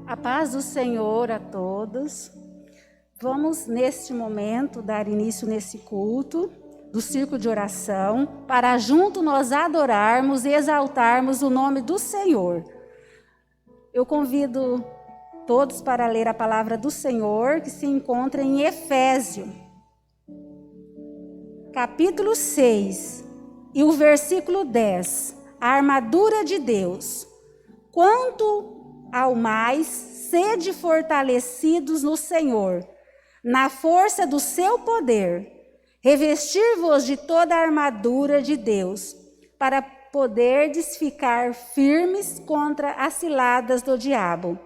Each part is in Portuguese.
A paz do Senhor a todos. Vamos, neste momento, dar início nesse culto do círculo de oração, para junto nós adorarmos e exaltarmos o nome do Senhor. Eu convido todos para ler a palavra do Senhor, que se encontra em Efésios, capítulo 6, e o versículo 10, a armadura de Deus. Quanto ao mais, sede fortalecidos no Senhor, na força do seu poder, revestir-vos de toda a armadura de Deus, para poderdes ficar firmes contra as ciladas do diabo.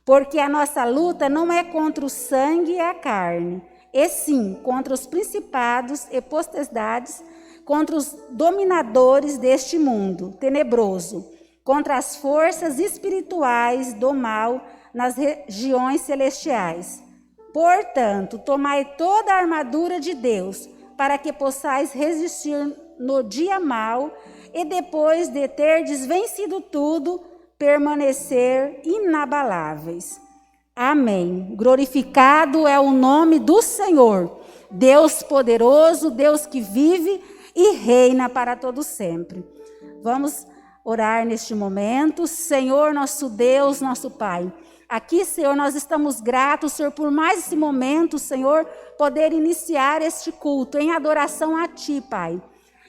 Porque a nossa luta não é contra o sangue e a carne, e sim contra os principados e potestades, contra os dominadores deste mundo tenebroso, contra as forças espirituais do mal nas regiões celestiais. Portanto, tomai toda a armadura de Deus, para que possais resistir no dia mau, e depois de terdes vencido tudo, permanecer inabaláveis. Amém. Glorificado é o nome do Senhor, Deus poderoso, Deus que vive e reina para todo sempre. Vamos orar neste momento. Senhor, nosso Deus, nosso Pai, aqui, Senhor, nós estamos gratos, Senhor, por mais esse momento, Senhor, poder iniciar este culto em adoração a Ti, Pai.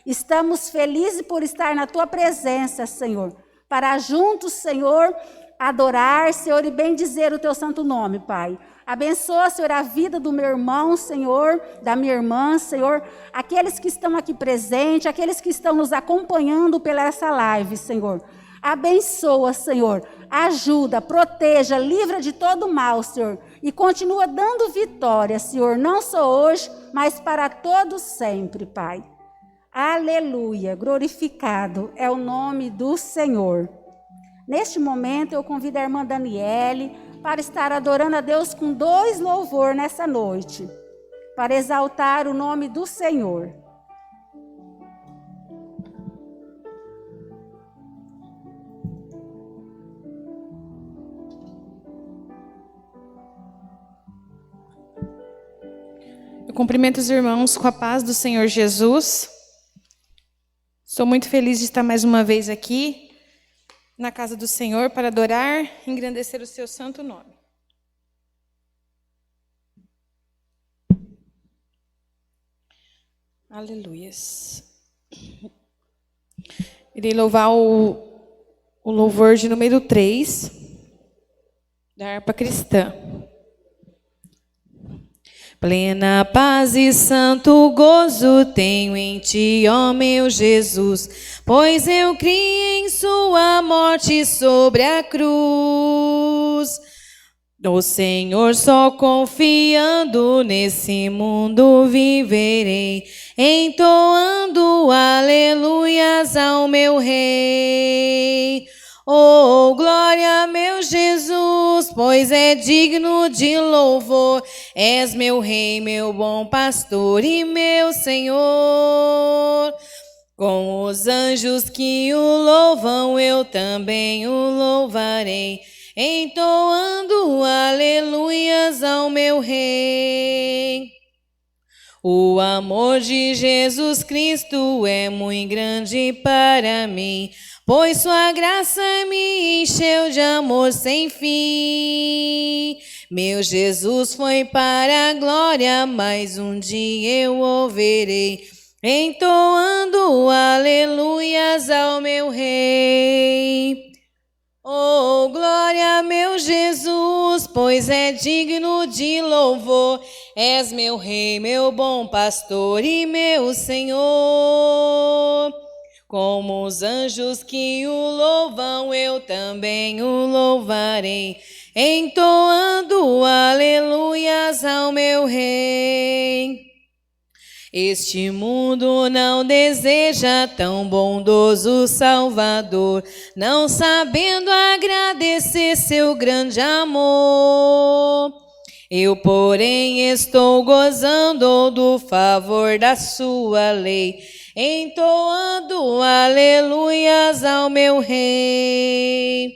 Estamos felizes por estar na Tua presença, Senhor, para juntos, Senhor, adorar, Senhor, e bendizer o Teu santo nome, Pai. Abençoa, Senhor, a vida do meu irmão, Senhor, da minha irmã, Senhor, aqueles que estão aqui presentes, aqueles que estão nos acompanhando pela essa live, Senhor. Abençoa, Senhor, ajuda, proteja, livra de todo mal, Senhor, e continua dando vitória, Senhor, não só hoje, mas para todos sempre, Pai. Aleluia, glorificado é o nome do Senhor. Neste momento, eu convido a irmã Daniele para estar adorando a Deus com 2 louvores nessa noite, para exaltar o nome do Senhor. Eu cumprimento os irmãos com a paz do Senhor Jesus. Estou muito feliz de estar mais uma vez aqui na casa do Senhor para adorar e engrandecer o seu santo nome. Aleluias. Irei louvar o louvor de número 3 da harpa cristã. Plena paz e santo gozo tenho em ti, ó meu Jesus, pois eu criei em sua morte sobre a cruz. No Senhor só confiando nesse mundo viverei, entoando aleluias ao meu Rei. Oh, glória, meu Jesus, pois é digno de louvor. És meu Rei, meu bom pastor e meu Senhor. Com os anjos que o louvam, eu também o louvarei, entoando aleluias ao meu Rei. O amor de Jesus Cristo é muito grande para mim, pois sua graça me encheu de amor sem fim. Meu Jesus foi para a glória, mas um dia eu o verei, entoando aleluias ao meu Rei. Oh, glória, meu Jesus, pois é digno de louvor. És meu Rei, meu bom pastor e meu Senhor. Como os anjos que o louvam, eu também o louvarei, entoando aleluias ao meu Rei. Este mundo não deseja tão bondoso Salvador, não sabendo agradecer seu grande amor. Eu, porém, estou gozando do favor da sua lei, entoando aleluias ao meu Rei.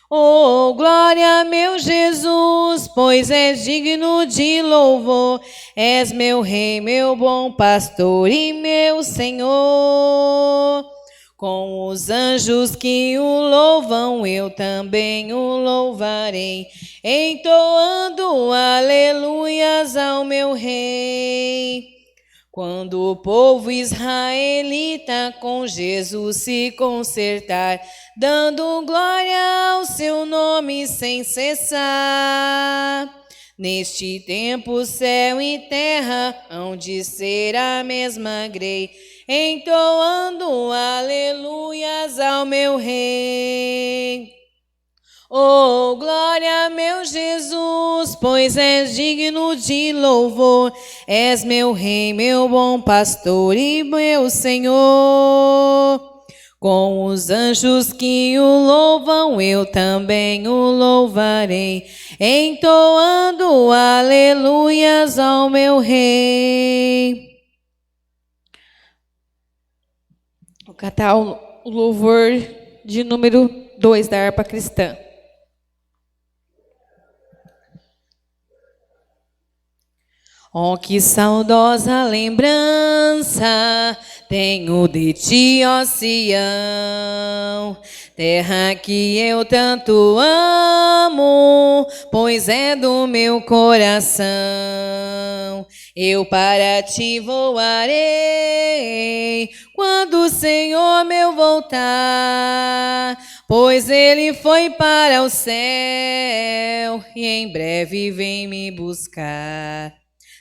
Oh, glória, meu Jesus, pois és digno de louvor. És meu rei, meu bom pastor e meu Senhor. Com os anjos que o louvam, eu também o louvarei, entoando aleluias ao meu rei. Quando o povo israelita com Jesus se consertar, dando glória ao seu nome sem cessar. Neste tempo, céu e terra hão de ser a mesma grei, entoando aleluias ao meu rei. Oh, glória, meu Jesus, pois és digno de louvor. És meu rei, meu bom pastor e meu Senhor. Com os anjos que o louvam, eu também o louvarei, entoando aleluias ao meu rei. Vou cantar o louvor de número 2 da harpa cristã. Oh, que saudosa lembrança tenho de ti, ó Sião, terra que eu tanto amo, pois é do meu coração. Eu para ti voarei quando o Senhor meu voltar, pois ele foi para o céu e em breve vem me buscar.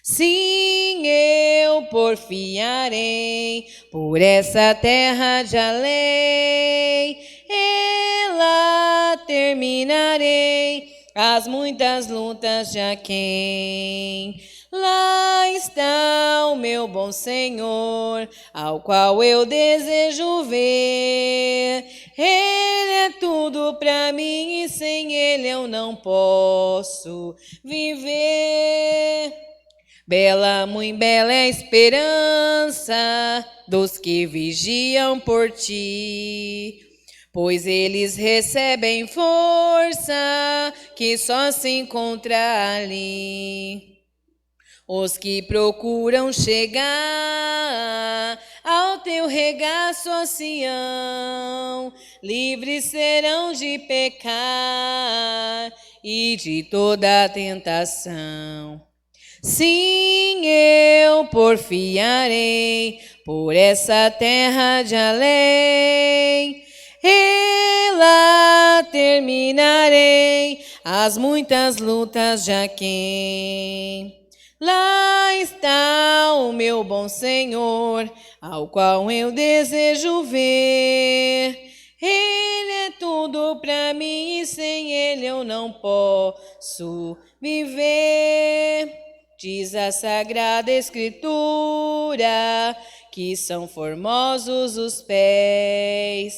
Sim, eu porfiarei por essa terra de além, ela terminarei as muitas lutas de Aquém. Lá está o meu bom Senhor, ao qual eu desejo ver. Ele é tudo para mim e sem ele eu não posso viver. Bela, muito bela é a esperança dos que vigiam por ti, pois eles recebem força que só se encontra ali. Os que procuram chegar ao teu regaço, ó Sião, livres serão de pecar e de toda tentação. Sim, eu porfiarei por essa terra de além, ela terminarei as muitas lutas de Aquém. Lá está o meu bom Senhor, ao qual eu desejo ver. Ele é tudo para mim e sem ele eu não posso viver. Diz a Sagrada Escritura que são formosos os pés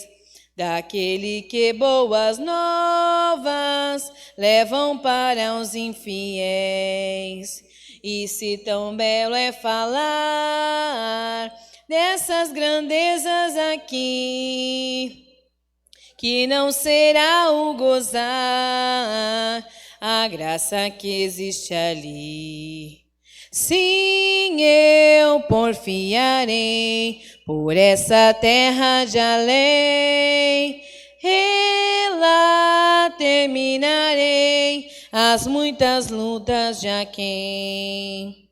daquele que boas novas levam para os infiéis. E se tão belo é falar dessas grandezas aqui, que não será o gozar a graça que existe ali. Sim, eu porfiarei por essa terra de além, ela terminarei as muitas lutas de Aquém.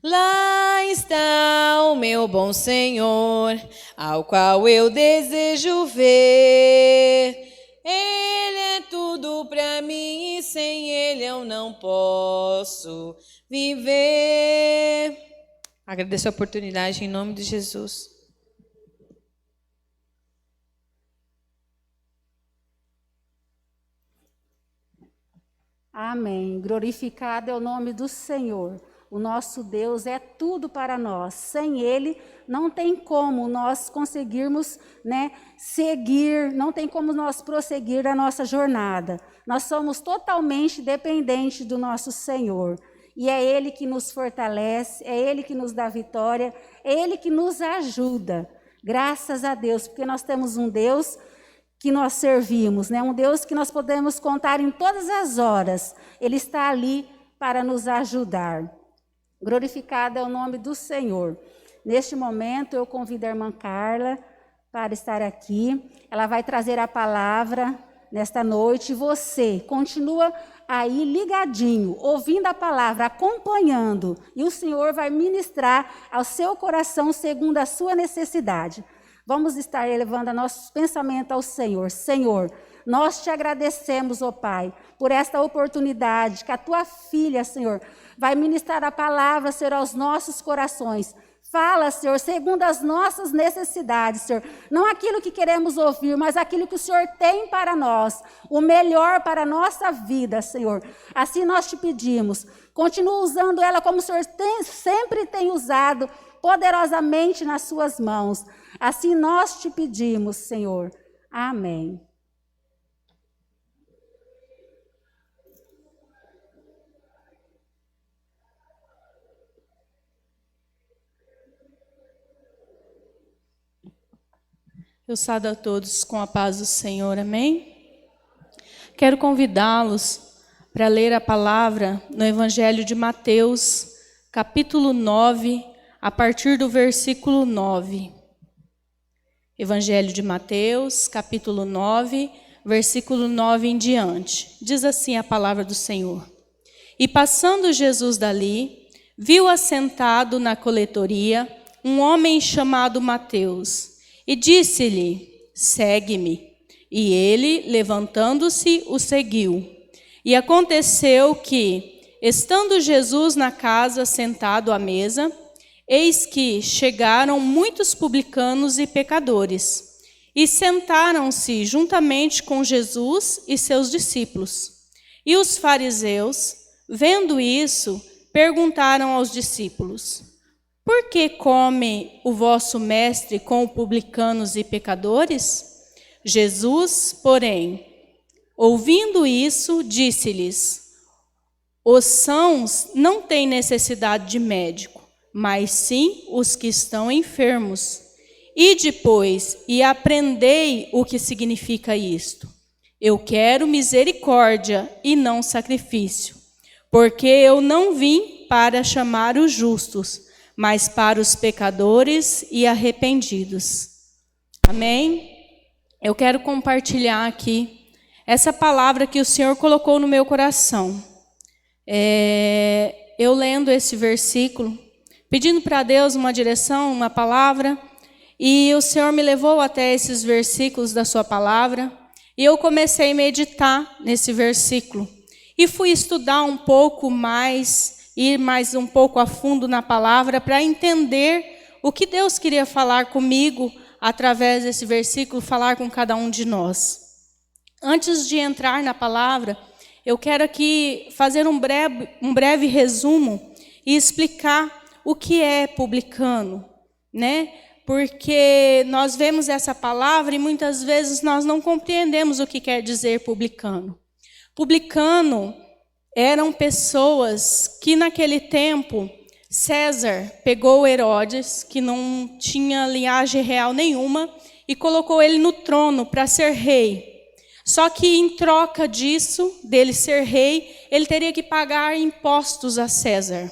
Lá está o meu bom Senhor, ao qual eu desejo ver. Ele é tudo para mim e sem ele eu não posso viver. Agradeço a oportunidade em nome de Jesus. Amém. Glorificado é o nome do Senhor. O nosso Deus é tudo para nós. Sem Ele, não tem como nós conseguirmos, seguir, não tem como nós prosseguir a nossa jornada. Nós somos totalmente dependentes do nosso Senhor. E é Ele que nos fortalece, é Ele que nos dá vitória, é Ele que nos ajuda. Graças a Deus, porque nós temos um Deus que nós servimos, né? Um Deus que nós podemos contar em todas as horas. Ele está ali para nos ajudar. Glorificado é o nome do Senhor. Neste momento, eu convido a irmã Carla para estar aqui. Ela vai trazer a palavra nesta noite. Você continua aí ligadinho, ouvindo a palavra, acompanhando. E o Senhor vai ministrar ao seu coração segundo a sua necessidade. Vamos estar elevando nosso pensamento ao Senhor. Senhor, nós te agradecemos, ó Pai, por esta oportunidade que a tua filha, Senhor, vai ministrar a palavra, Senhor, aos nossos corações. Fala, Senhor, segundo as nossas necessidades, Senhor. Não aquilo que queremos ouvir, mas aquilo que o Senhor tem para nós. O melhor para a nossa vida, Senhor. Assim nós te pedimos. Continua usando ela como o Senhor sempre tem usado, poderosamente nas suas mãos. Assim nós te pedimos, Senhor. Amém. Eu saudo a todos com a paz do Senhor, amém? Quero convidá-los para ler a palavra no Evangelho de Mateus, capítulo 9, a partir do versículo 9. Evangelho de Mateus, capítulo 9, versículo 9 em diante. Diz assim a palavra do Senhor. E passando Jesus dali, viu assentado na coletoria um homem chamado Mateus, e disse-lhe, segue-me. E ele, levantando-se, o seguiu. E aconteceu que, estando Jesus na casa sentado à mesa, eis que chegaram muitos publicanos e pecadores, e sentaram-se juntamente com Jesus e seus discípulos. E os fariseus, vendo isso, perguntaram aos discípulos, por que come o vosso mestre com publicanos e pecadores? Jesus, porém, ouvindo isso, disse-lhes, os sãos não têm necessidade de médico, mas sim os que estão enfermos. E depois, e aprendei o que significa isto. Eu quero misericórdia e não sacrifício, porque eu não vim para chamar os justos, mas para os pecadores e arrependidos. Amém? Eu quero compartilhar aqui essa palavra que o Senhor colocou no meu coração. Eu lendo esse versículo, pedindo para Deus uma direção, uma palavra, e o Senhor me levou até esses versículos da sua palavra, e eu comecei a meditar nesse versículo, e fui estudar um pouco mais, ir mais um pouco a fundo na palavra para entender o que Deus queria falar comigo através desse versículo, falar com cada um de nós. Antes de entrar na palavra, eu quero aqui fazer um breve resumo e explicar o que é publicano, né? Porque nós vemos essa palavra e muitas vezes nós não compreendemos o que quer dizer publicano. Publicano eram pessoas que naquele tempo, César pegou Herodes, que não tinha linhagem real nenhuma, e colocou ele no trono para ser rei. Só que em troca disso, dele ser rei, ele teria que pagar impostos a César.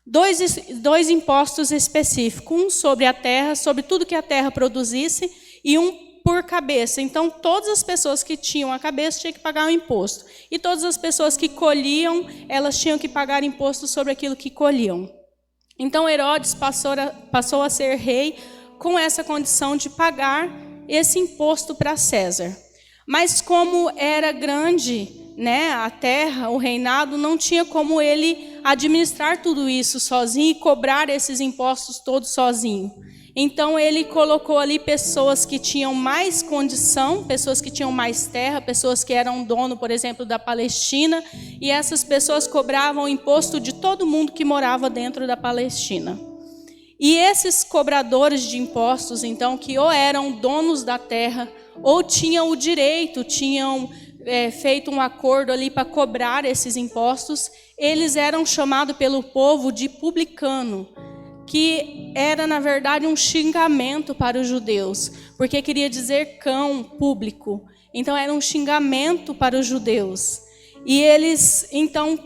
Dois impostos específicos, um sobre a terra, sobre tudo que a terra produzisse, e um por cabeça. Então, todas as pessoas que tinham a cabeça tinham que pagar um imposto. E todas as pessoas que colhiam, elas tinham que pagar imposto sobre aquilo que colhiam. Então, Herodes passou a ser rei com essa condição de pagar esse imposto para César. Mas como era grande, né, a terra, o reinado, não tinha como ele administrar tudo isso sozinho e cobrar esses impostos todos sozinho. Então, ele colocou ali pessoas que tinham mais condição, pessoas que tinham mais terra, pessoas que eram dono, por exemplo, da Palestina, e essas pessoas cobravam o imposto de todo mundo que morava dentro da Palestina. E esses cobradores de impostos, então, que ou eram donos da terra, ou tinham o direito, tinham feito um acordo ali para cobrar esses impostos, eles eram chamados pelo povo de publicano. que era, na verdade, um xingamento para os judeus, porque queria dizer cão público. Então, era um xingamento para os judeus. E eles, então,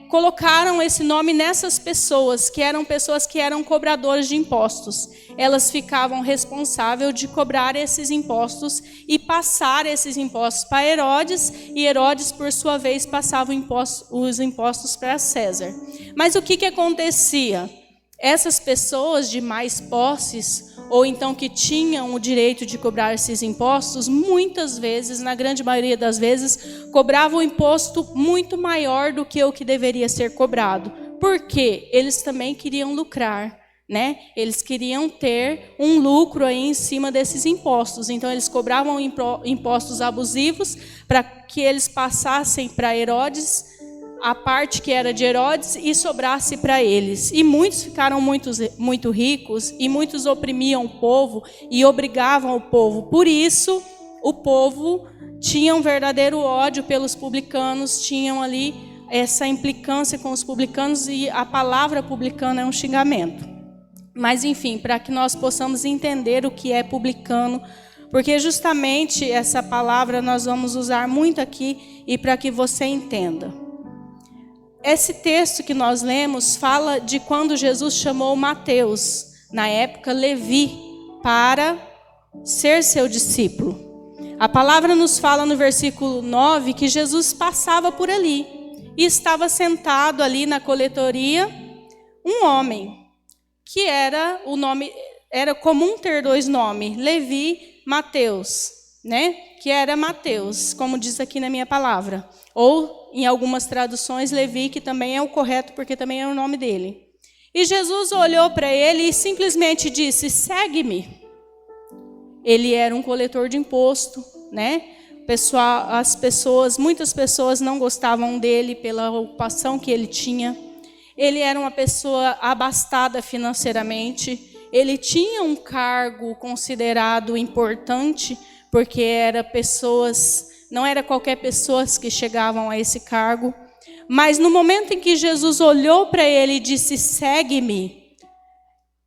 colocaram esse nome nessas pessoas que eram cobradoras de impostos. Elas ficavam responsáveis de cobrar esses impostos e passar esses impostos para Herodes, e Herodes, por sua vez, passava os impostos para César. Mas o que acontecia? Essas pessoas de mais posses, ou então que tinham o direito de cobrar esses impostos, muitas vezes, na grande maioria das vezes, cobravam um imposto muito maior do que o que deveria ser cobrado. Por quê? Eles também queriam lucrar, né? Eles queriam ter um lucro aí em cima desses impostos. Então, eles cobravam impostos abusivos para que eles passassem para Herodes a parte que era de Herodes e sobrasse para eles. E muitos ficaram muito ricos, e muitos oprimiam o povo e obrigavam o povo. Por isso, o povo tinha um verdadeiro ódio pelos publicanos, tinham ali essa implicância com os publicanos, e a palavra publicano é um xingamento. Mas, enfim, para que nós possamos entender o que é publicano, porque justamente essa palavra nós vamos usar muito aqui, e para que você entenda. Esse texto que nós lemos fala de quando Jesus chamou Mateus, na época Levi, para ser seu discípulo. A palavra nos fala no versículo 9 que Jesus passava por ali e estava sentado ali na coletoria um homem, que era comum ter dois nomes, Levi, Mateus, né? Que era Mateus, como diz aqui na minha palavra. Ou, em algumas traduções, Levi, que também é o correto, porque também é o nome dele. E Jesus olhou para ele e simplesmente disse: segue-me. Ele era um coletor de imposto, né? Muitas pessoas não gostavam dele pela ocupação que ele tinha. Ele era uma pessoa abastada financeiramente. Ele tinha um cargo considerado importante, porque não era qualquer pessoa que chegavam a esse cargo. Mas no momento em que Jesus olhou para ele e disse: segue-me,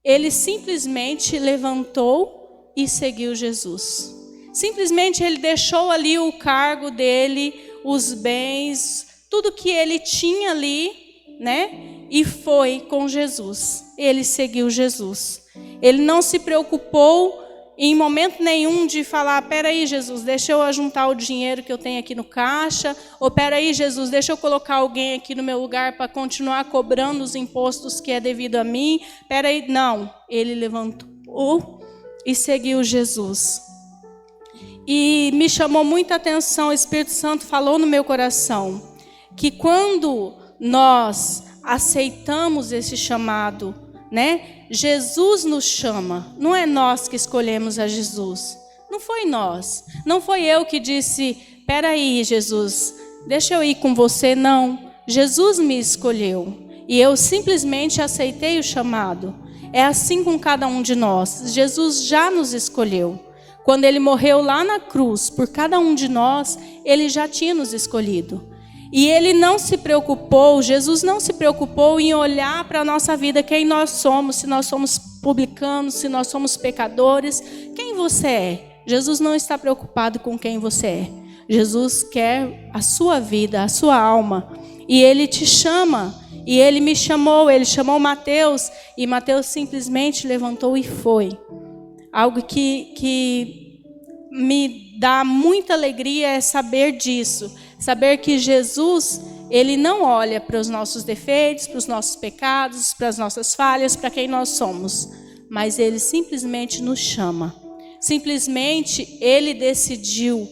ele simplesmente levantou e seguiu Jesus. Simplesmente ele deixou ali o cargo dele, os bens, tudo que ele tinha ali, né? E foi com Jesus. Ele seguiu Jesus. Ele não se preocupou em momento nenhum de falar: peraí, Jesus, deixa eu ajuntar o dinheiro que eu tenho aqui no caixa, ou peraí, Jesus, deixa eu colocar alguém aqui no meu lugar para continuar cobrando os impostos que é devido a mim. Peraí, não. Ele levantou e seguiu Jesus. E me chamou muita atenção, o Espírito Santo falou no meu coração, que quando nós aceitamos esse chamado, né? Jesus nos chama, não é nós que escolhemos a Jesus. Não foi nós. Não foi eu que disse: peraí, Jesus, deixa eu ir com você. Não. Jesus me escolheu. E eu simplesmente aceitei o chamado. É assim com cada um de nós. Jesus já nos escolheu. Quando ele morreu lá na cruz, por cada um de nós, ele já tinha nos escolhido. E ele não se preocupou, Jesus não se preocupou em olhar para a nossa vida, quem nós somos, se nós somos publicanos, se nós somos pecadores. Quem você é? Jesus não está preocupado com quem você é. Jesus quer a sua vida, a sua alma. E ele te chama. E ele me chamou, ele chamou Mateus. E Mateus simplesmente levantou e foi. Algo que me dá muita alegria é saber disso. Saber que Jesus, ele não olha para os nossos defeitos, para os nossos pecados, para as nossas falhas, para quem nós somos. Mas ele simplesmente nos chama. Simplesmente ele decidiu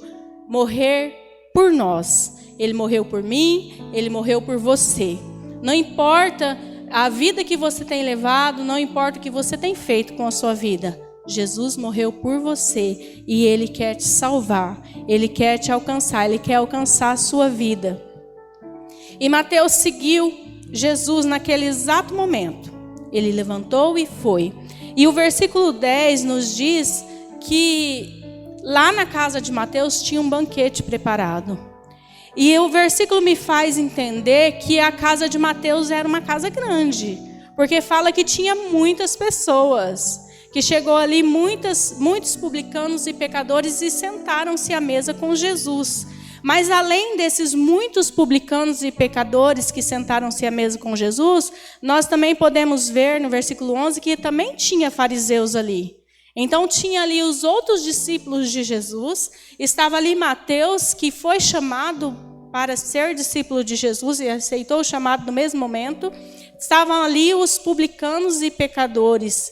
morrer por nós. Ele morreu por mim, ele morreu por você. Não importa a vida que você tem levado, não importa o que você tem feito com a sua vida. Jesus morreu por você e ele quer te salvar, ele quer te alcançar, ele quer alcançar a sua vida. E Mateus seguiu Jesus naquele exato momento. Ele levantou e foi. E o versículo 10 nos diz que lá na casa de Mateus tinha um banquete preparado. E o versículo me faz entender que a casa de Mateus era uma casa grande. porque fala que tinha muitas pessoas, que chegou ali muitos publicanos e pecadores e sentaram-se à mesa com Jesus. Mas além desses muitos publicanos e pecadores que sentaram-se à mesa com Jesus, nós também podemos ver no versículo 11 que também tinha fariseus ali. Então tinha ali os outros discípulos de Jesus, estava ali Mateus, que foi chamado para ser discípulo de Jesus e aceitou o chamado no mesmo momento. Estavam ali os publicanos e pecadores.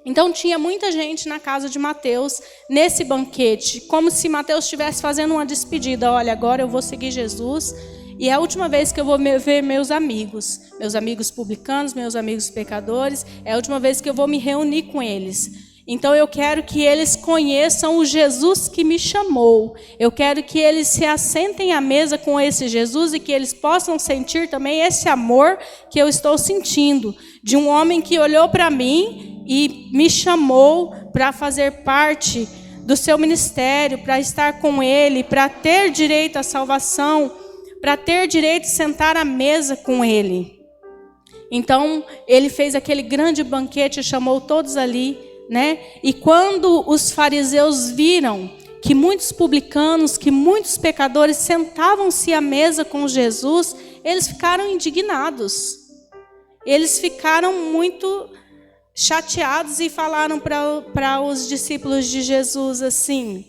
Então tinha muita gente na casa de Mateus, nesse banquete, como se Mateus estivesse fazendo uma despedida. Olha, agora eu vou seguir Jesus e é a última vez que eu vou ver meus amigos publicanos, meus amigos pecadores, é a última vez que eu vou me reunir com eles. Então eu quero que eles conheçam o Jesus que me chamou. Eu quero que eles se assentem à mesa com esse Jesus e que eles possam sentir também esse amor que eu estou sentindo, de um homem que olhou para mim e me chamou para fazer parte do seu ministério, para estar com ele, para ter direito à salvação, para ter direito de sentar à mesa com ele. Então ele fez aquele grande banquete, chamou todos ali, né? E quando os fariseus viram que muitos publicanos, que muitos pecadores sentavam-se à mesa com Jesus, eles ficaram indignados. Eles ficaram muito chateados e falaram para os discípulos de Jesus assim,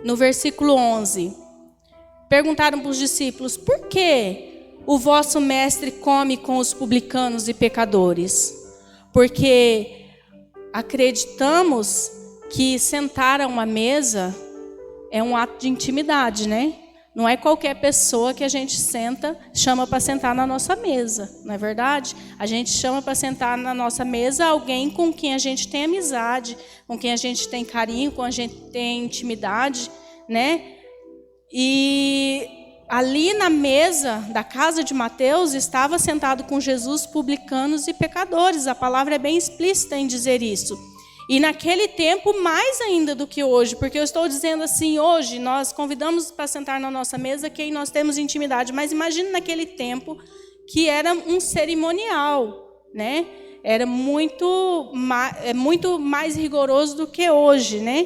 no versículo 11. Perguntaram para os discípulos: por que o vosso mestre come com os publicanos e pecadores? Porque acreditamos que sentar a uma mesa é um ato de intimidade, né? Não é qualquer pessoa que a gente chama para sentar na nossa mesa, não é verdade? A gente chama para sentar na nossa mesa alguém com quem a gente tem amizade, com quem a gente tem carinho, com quem a gente tem intimidade, né? E ali na mesa da casa de Mateus estava sentado com Jesus publicanos e pecadores. A palavra é bem explícita em dizer isso. E naquele tempo, mais ainda do que hoje, porque eu estou dizendo assim, hoje nós convidamos para sentar na nossa mesa quem nós temos intimidade, mas imagine naquele tempo que era um cerimonial, né? Era muito mais rigoroso do que hoje, né?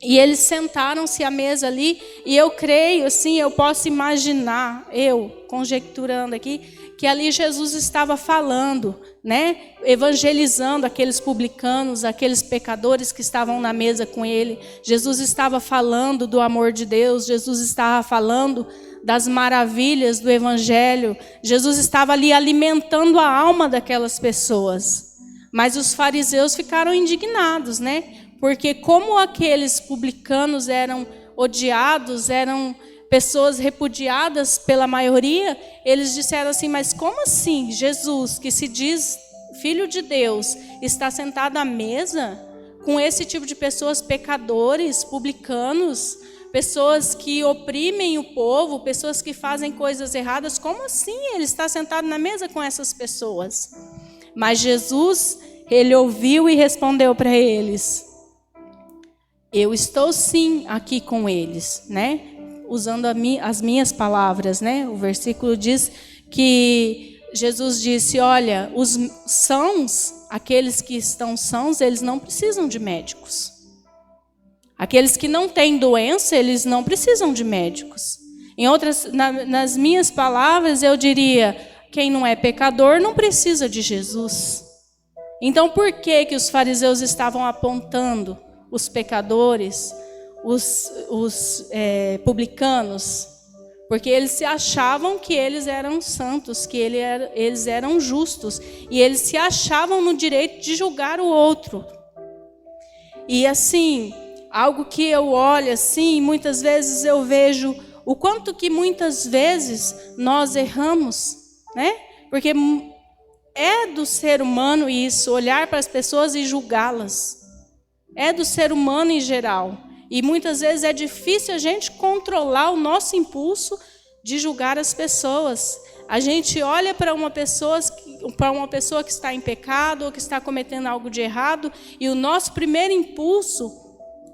E eles sentaram-se à mesa ali, e eu creio, assim, eu posso imaginar, eu conjecturando aqui, que ali Jesus estava falando, né? Evangelizando aqueles publicanos, aqueles pecadores que estavam na mesa com ele. Jesus estava falando do amor de Deus, Jesus estava falando das maravilhas do Evangelho. Jesus estava ali alimentando a alma daquelas pessoas. Mas os fariseus ficaram indignados, né? Porque como aqueles publicanos eram odiados, eram pessoas repudiadas pela maioria, eles disseram assim: mas como assim Jesus, que se diz Filho de Deus, está sentado à mesa com esse tipo de pessoas, pecadores, publicanos, pessoas que oprimem o povo, pessoas que fazem coisas erradas? Como assim ele está sentado na mesa com essas pessoas? Mas Jesus, ele ouviu e respondeu para eles: eu estou sim aqui com eles, né? Usando as minhas palavras, né? O versículo diz que Jesus disse: olha, os sãos, aqueles que estão sãos, eles não precisam de médicos. Aqueles que não têm doença, eles não precisam de médicos. Nas minhas palavras, eu diria: quem não é pecador não precisa de Jesus. Então, por que os fariseus estavam apontando os pecadores, os publicanos? Porque eles se achavam que eles eram santos, que eles eram justos, e eles se achavam no direito de julgar o outro. E assim, algo que eu olho assim, muitas vezes eu vejo o quanto que muitas vezes nós erramos, né? Porque é do ser humano isso, olhar para as pessoas e julgá-las. É do ser humano em geral. E muitas vezes é difícil a gente controlar o nosso impulso de julgar as pessoas. A gente olha para uma pessoa que está em pecado ou que está cometendo algo de errado, e o nosso primeiro impulso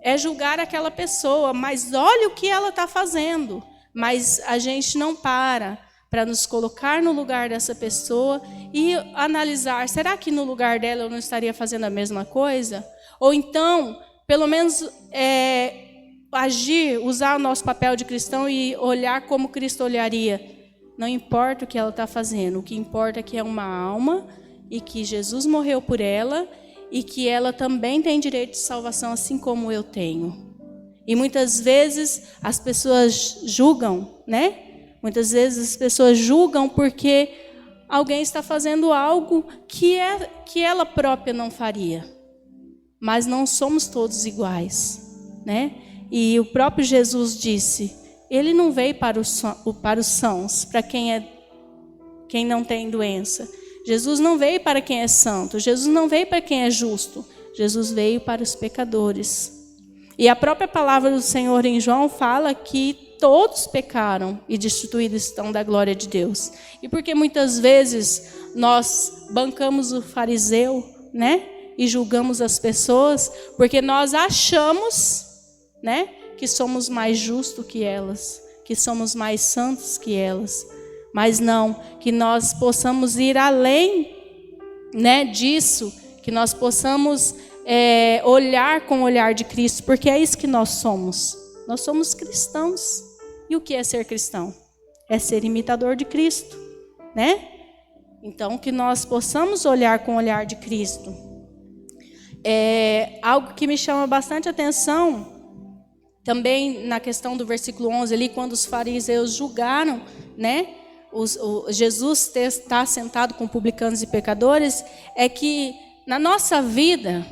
é julgar aquela pessoa. Mas olha o que ela está fazendo. Mas a gente não para para nos colocar no lugar dessa pessoa e analisar, será que no lugar dela eu não estaria fazendo a mesma coisa? Ou então, pelo menos agir, usar o nosso papel de cristão e olhar como Cristo olharia. Não importa o que ela está fazendo, o que importa é que é uma alma e que Jesus morreu por ela e que ela também tem direito de salvação, assim como eu tenho. E muitas vezes as pessoas julgam, né? Muitas vezes as pessoas julgam porque alguém está fazendo algo que ela própria não faria. Mas não somos todos iguais, né? E o próprio Jesus disse, ele não veio para os sãos, para quem não tem doença. Jesus não veio para quem é santo, Jesus não veio para quem é justo, Jesus veio para os pecadores. E a própria palavra do Senhor em João fala que todos pecaram e destituídos estão da glória de Deus. E porque muitas vezes nós bancamos o fariseu, né? E julgamos as pessoas, porque nós achamos, né? Que somos mais justos que elas, que somos mais santos que elas. Mas não, que nós possamos ir além, né, disso, que nós possamos olhar com o olhar de Cristo, porque é isso que nós somos. Nós somos cristãos. E o que é ser cristão? É ser imitador de Cristo, né? Então, que nós possamos olhar com o olhar de Cristo. Algo que me chama bastante atenção, também na questão do versículo 11 ali, quando os fariseus julgaram, né? Jesus está sentado com publicanos e pecadores, é que na nossa vida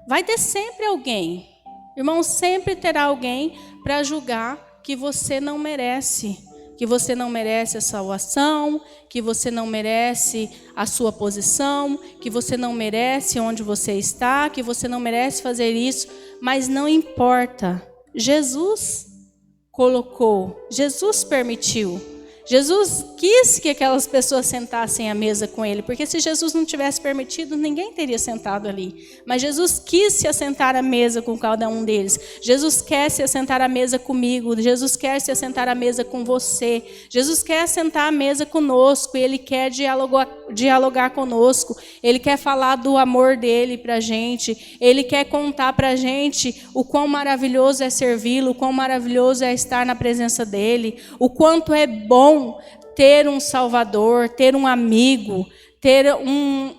vai ter sempre alguém, irmão, sempre terá alguém para julgar que você não merece, a salvação, que você não merece a sua posição, que você não merece onde você está, que você não merece fazer isso, mas não importa, Jesus colocou, Jesus permitiu. Jesus quis que aquelas pessoas sentassem à mesa com ele, porque se Jesus não tivesse permitido, ninguém teria sentado ali. Mas Jesus quis se assentar à mesa com cada um deles. Jesus quer se assentar à mesa comigo, Jesus quer se assentar à mesa com você. Jesus quer sentar à mesa conosco, e Ele quer dialogar conosco. Ele quer falar do amor dele para a gente. Ele quer contar para a gente o quão maravilhoso é servi-lo, o quão maravilhoso é estar na presença dele, o quanto é bom ter um Salvador, ter um amigo, ter um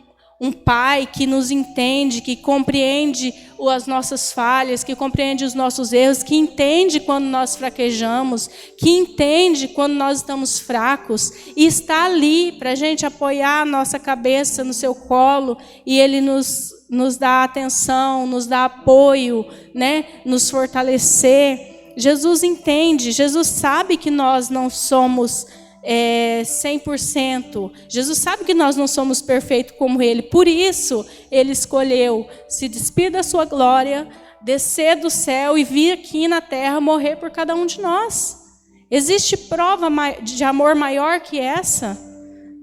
Pai que nos entende, que compreende as nossas falhas, que compreende os nossos erros, que entende quando nós fraquejamos, que entende quando nós estamos fracos, e está ali para a gente apoiar a nossa cabeça no seu colo, e Ele nos dá atenção, nos dá apoio, né? Nos fortalecer. Jesus entende, Jesus sabe que nós não somos 100%. Jesus sabe que nós não somos perfeitos como Ele. Por isso, Ele escolheu se despir da sua glória, descer do céu e vir aqui na terra morrer por cada um de nós. Existe prova de amor maior que essa?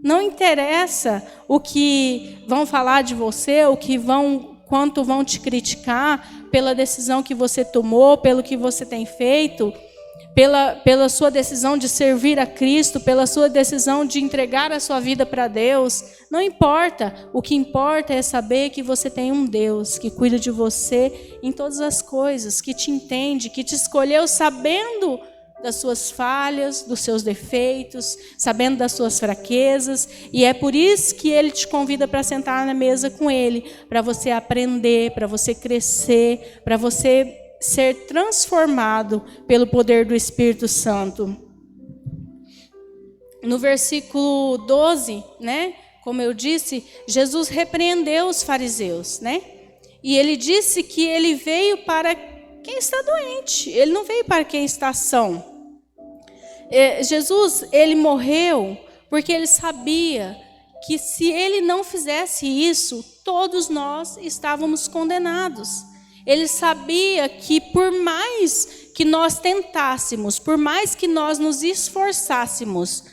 Não interessa o que vão falar de você, quanto vão te criticar pela decisão que você tomou, pelo que você tem feito, pela sua decisão de servir a Cristo, pela sua decisão de entregar a sua vida para Deus. Não importa. O que importa é saber que você tem um Deus que cuida de você em todas as coisas, que te entende, que te escolheu sabendo das suas falhas, dos seus defeitos, sabendo das suas fraquezas, e é por isso que Ele te convida para sentar na mesa com Ele, para você aprender, para você crescer, para você ser transformado pelo poder do Espírito Santo. No versículo 12, né, como eu disse, Jesus repreendeu os fariseus, né? E Ele disse que Ele veio para quem está doente, Ele não veio para quem está são. Jesus, Ele morreu porque Ele sabia que se Ele não fizesse isso, todos nós estávamos condenados. Ele sabia que por mais que nós tentássemos, por mais que nós nos esforçássemos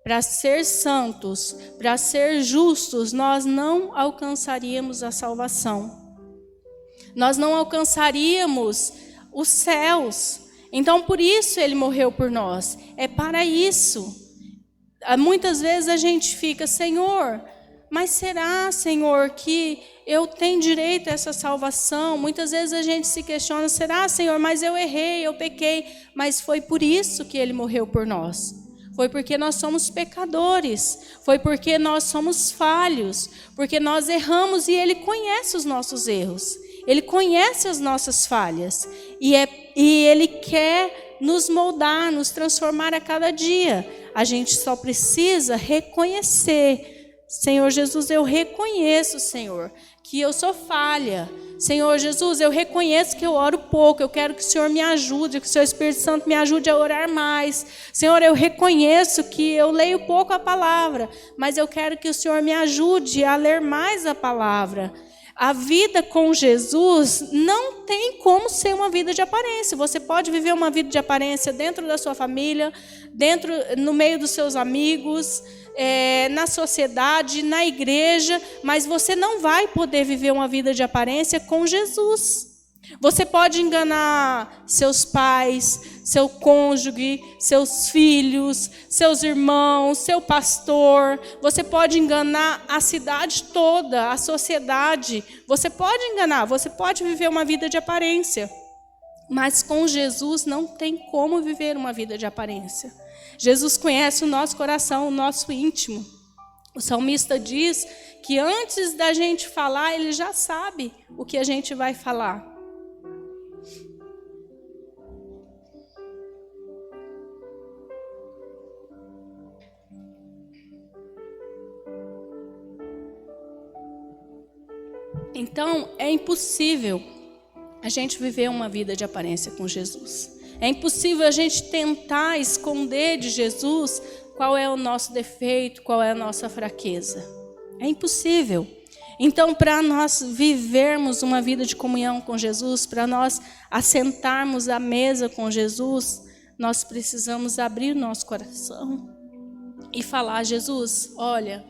para ser santos, para ser justos, nós não alcançaríamos a salvação. Nós não alcançaríamos os céus. Então, por isso Ele morreu por nós. É para isso. muitas vezes a gente fica, Senhor, mas será, Senhor, que eu tenho direito a essa salvação? Muitas vezes a gente se questiona, será, Senhor, mas eu errei, eu pequei. Mas foi por isso que Ele morreu por nós. Foi porque nós somos pecadores. Foi porque nós somos falhos. Porque nós erramos e Ele conhece os nossos erros. Ele conhece as nossas falhas. E Ele quer nos moldar, nos transformar a cada dia. A gente só precisa reconhecer. Senhor Jesus, eu reconheço, Senhor, que eu sou falha. Senhor Jesus, eu reconheço que eu oro pouco. Eu quero que o Senhor me ajude, que o seu Espírito Santo me ajude a orar mais. Senhor, eu reconheço que eu leio pouco a palavra, mas eu quero que o Senhor me ajude a ler mais a palavra. A vida com Jesus não tem como ser uma vida de aparência. Você pode viver uma vida de aparência dentro da sua família, no meio dos seus amigos, na sociedade, na igreja, mas você não vai poder viver uma vida de aparência com Jesus. Você pode enganar seus pais, seu cônjuge, seus filhos, seus irmãos, seu pastor. Você pode enganar a cidade toda, a sociedade. Você pode enganar, você pode viver uma vida de aparência. Mas com Jesus não tem como viver uma vida de aparência. Jesus conhece o nosso coração, o nosso íntimo. O salmista diz que antes da gente falar, Ele já sabe o que a gente vai falar. Então, é impossível a gente viver uma vida de aparência com Jesus. É impossível a gente tentar esconder de Jesus qual é o nosso defeito, qual é a nossa fraqueza. É impossível. Então, para nós vivermos uma vida de comunhão com Jesus, para nós assentarmos à mesa com Jesus, nós precisamos abrir o nosso coração e falar, Jesus, olha,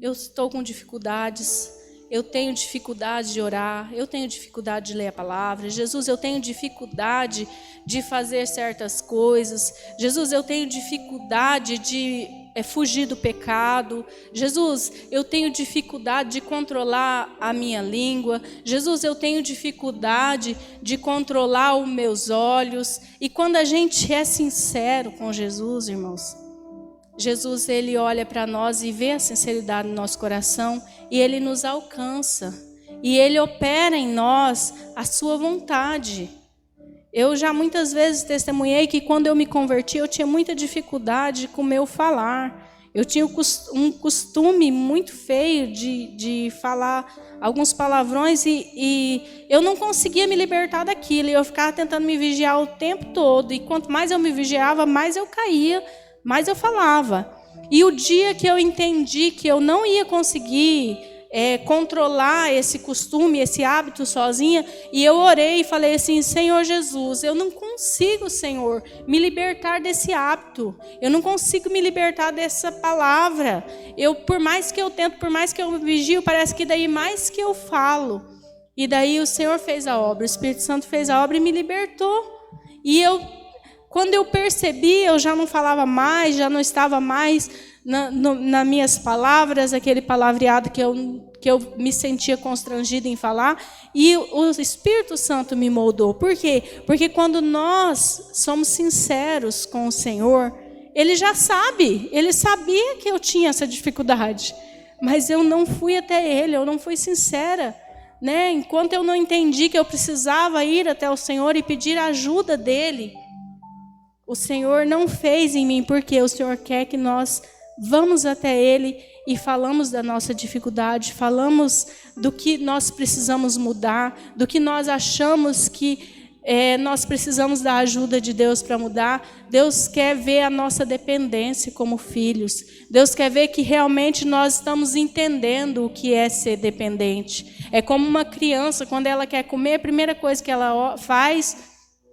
eu estou com dificuldades, eu tenho dificuldade de orar, eu tenho dificuldade de ler a palavra. Jesus, eu tenho dificuldade de fazer certas coisas. Jesus, eu tenho dificuldade de fugir do pecado. Jesus, eu tenho dificuldade de controlar a minha língua. Jesus, eu tenho dificuldade de controlar os meus olhos. E quando a gente é sincero com Jesus, irmãos, Jesus, Ele olha para nós e vê a sinceridade no nosso coração e Ele nos alcança. E Ele opera em nós a sua vontade. Eu já muitas vezes testemunhei que quando eu me converti, eu tinha muita dificuldade com o meu falar. Eu tinha um costume muito feio de falar alguns palavrões e eu não conseguia me libertar daquilo. E eu ficava tentando me vigiar o tempo todo. E quanto mais eu me vigiava, mais eu caía, mais eu falava. E o dia que eu entendi que eu não ia conseguir controlar esse costume, esse hábito sozinha, e eu orei e falei assim, Senhor Jesus, eu não consigo, Senhor, me libertar desse hábito. Eu não consigo me libertar dessa palavra. Por mais que eu tento, por mais que eu vigio, parece que daí mais que eu falo. E daí o Senhor fez a obra, o Espírito Santo fez a obra e me libertou. E quando eu percebi, eu já não falava mais, já não estava mais nas minhas palavras, aquele palavreado que eu me sentia constrangida em falar, e o Espírito Santo me moldou. Por quê? Porque quando nós somos sinceros com o Senhor, Ele já sabe, Ele sabia que eu tinha essa dificuldade, mas eu não fui até Ele, eu não fui sincera, né? Enquanto eu não entendi que eu precisava ir até o Senhor e pedir a ajuda dEle, o Senhor não fez em mim, porque o Senhor quer que nós vamos até Ele e falamos da nossa dificuldade, falamos do que nós precisamos mudar, do que nós achamos que nós precisamos da ajuda de Deus para mudar. Deus quer ver a nossa dependência como filhos. Deus quer ver que realmente nós estamos entendendo o que é ser dependente. É como uma criança, quando ela quer comer, a primeira coisa que ela faz,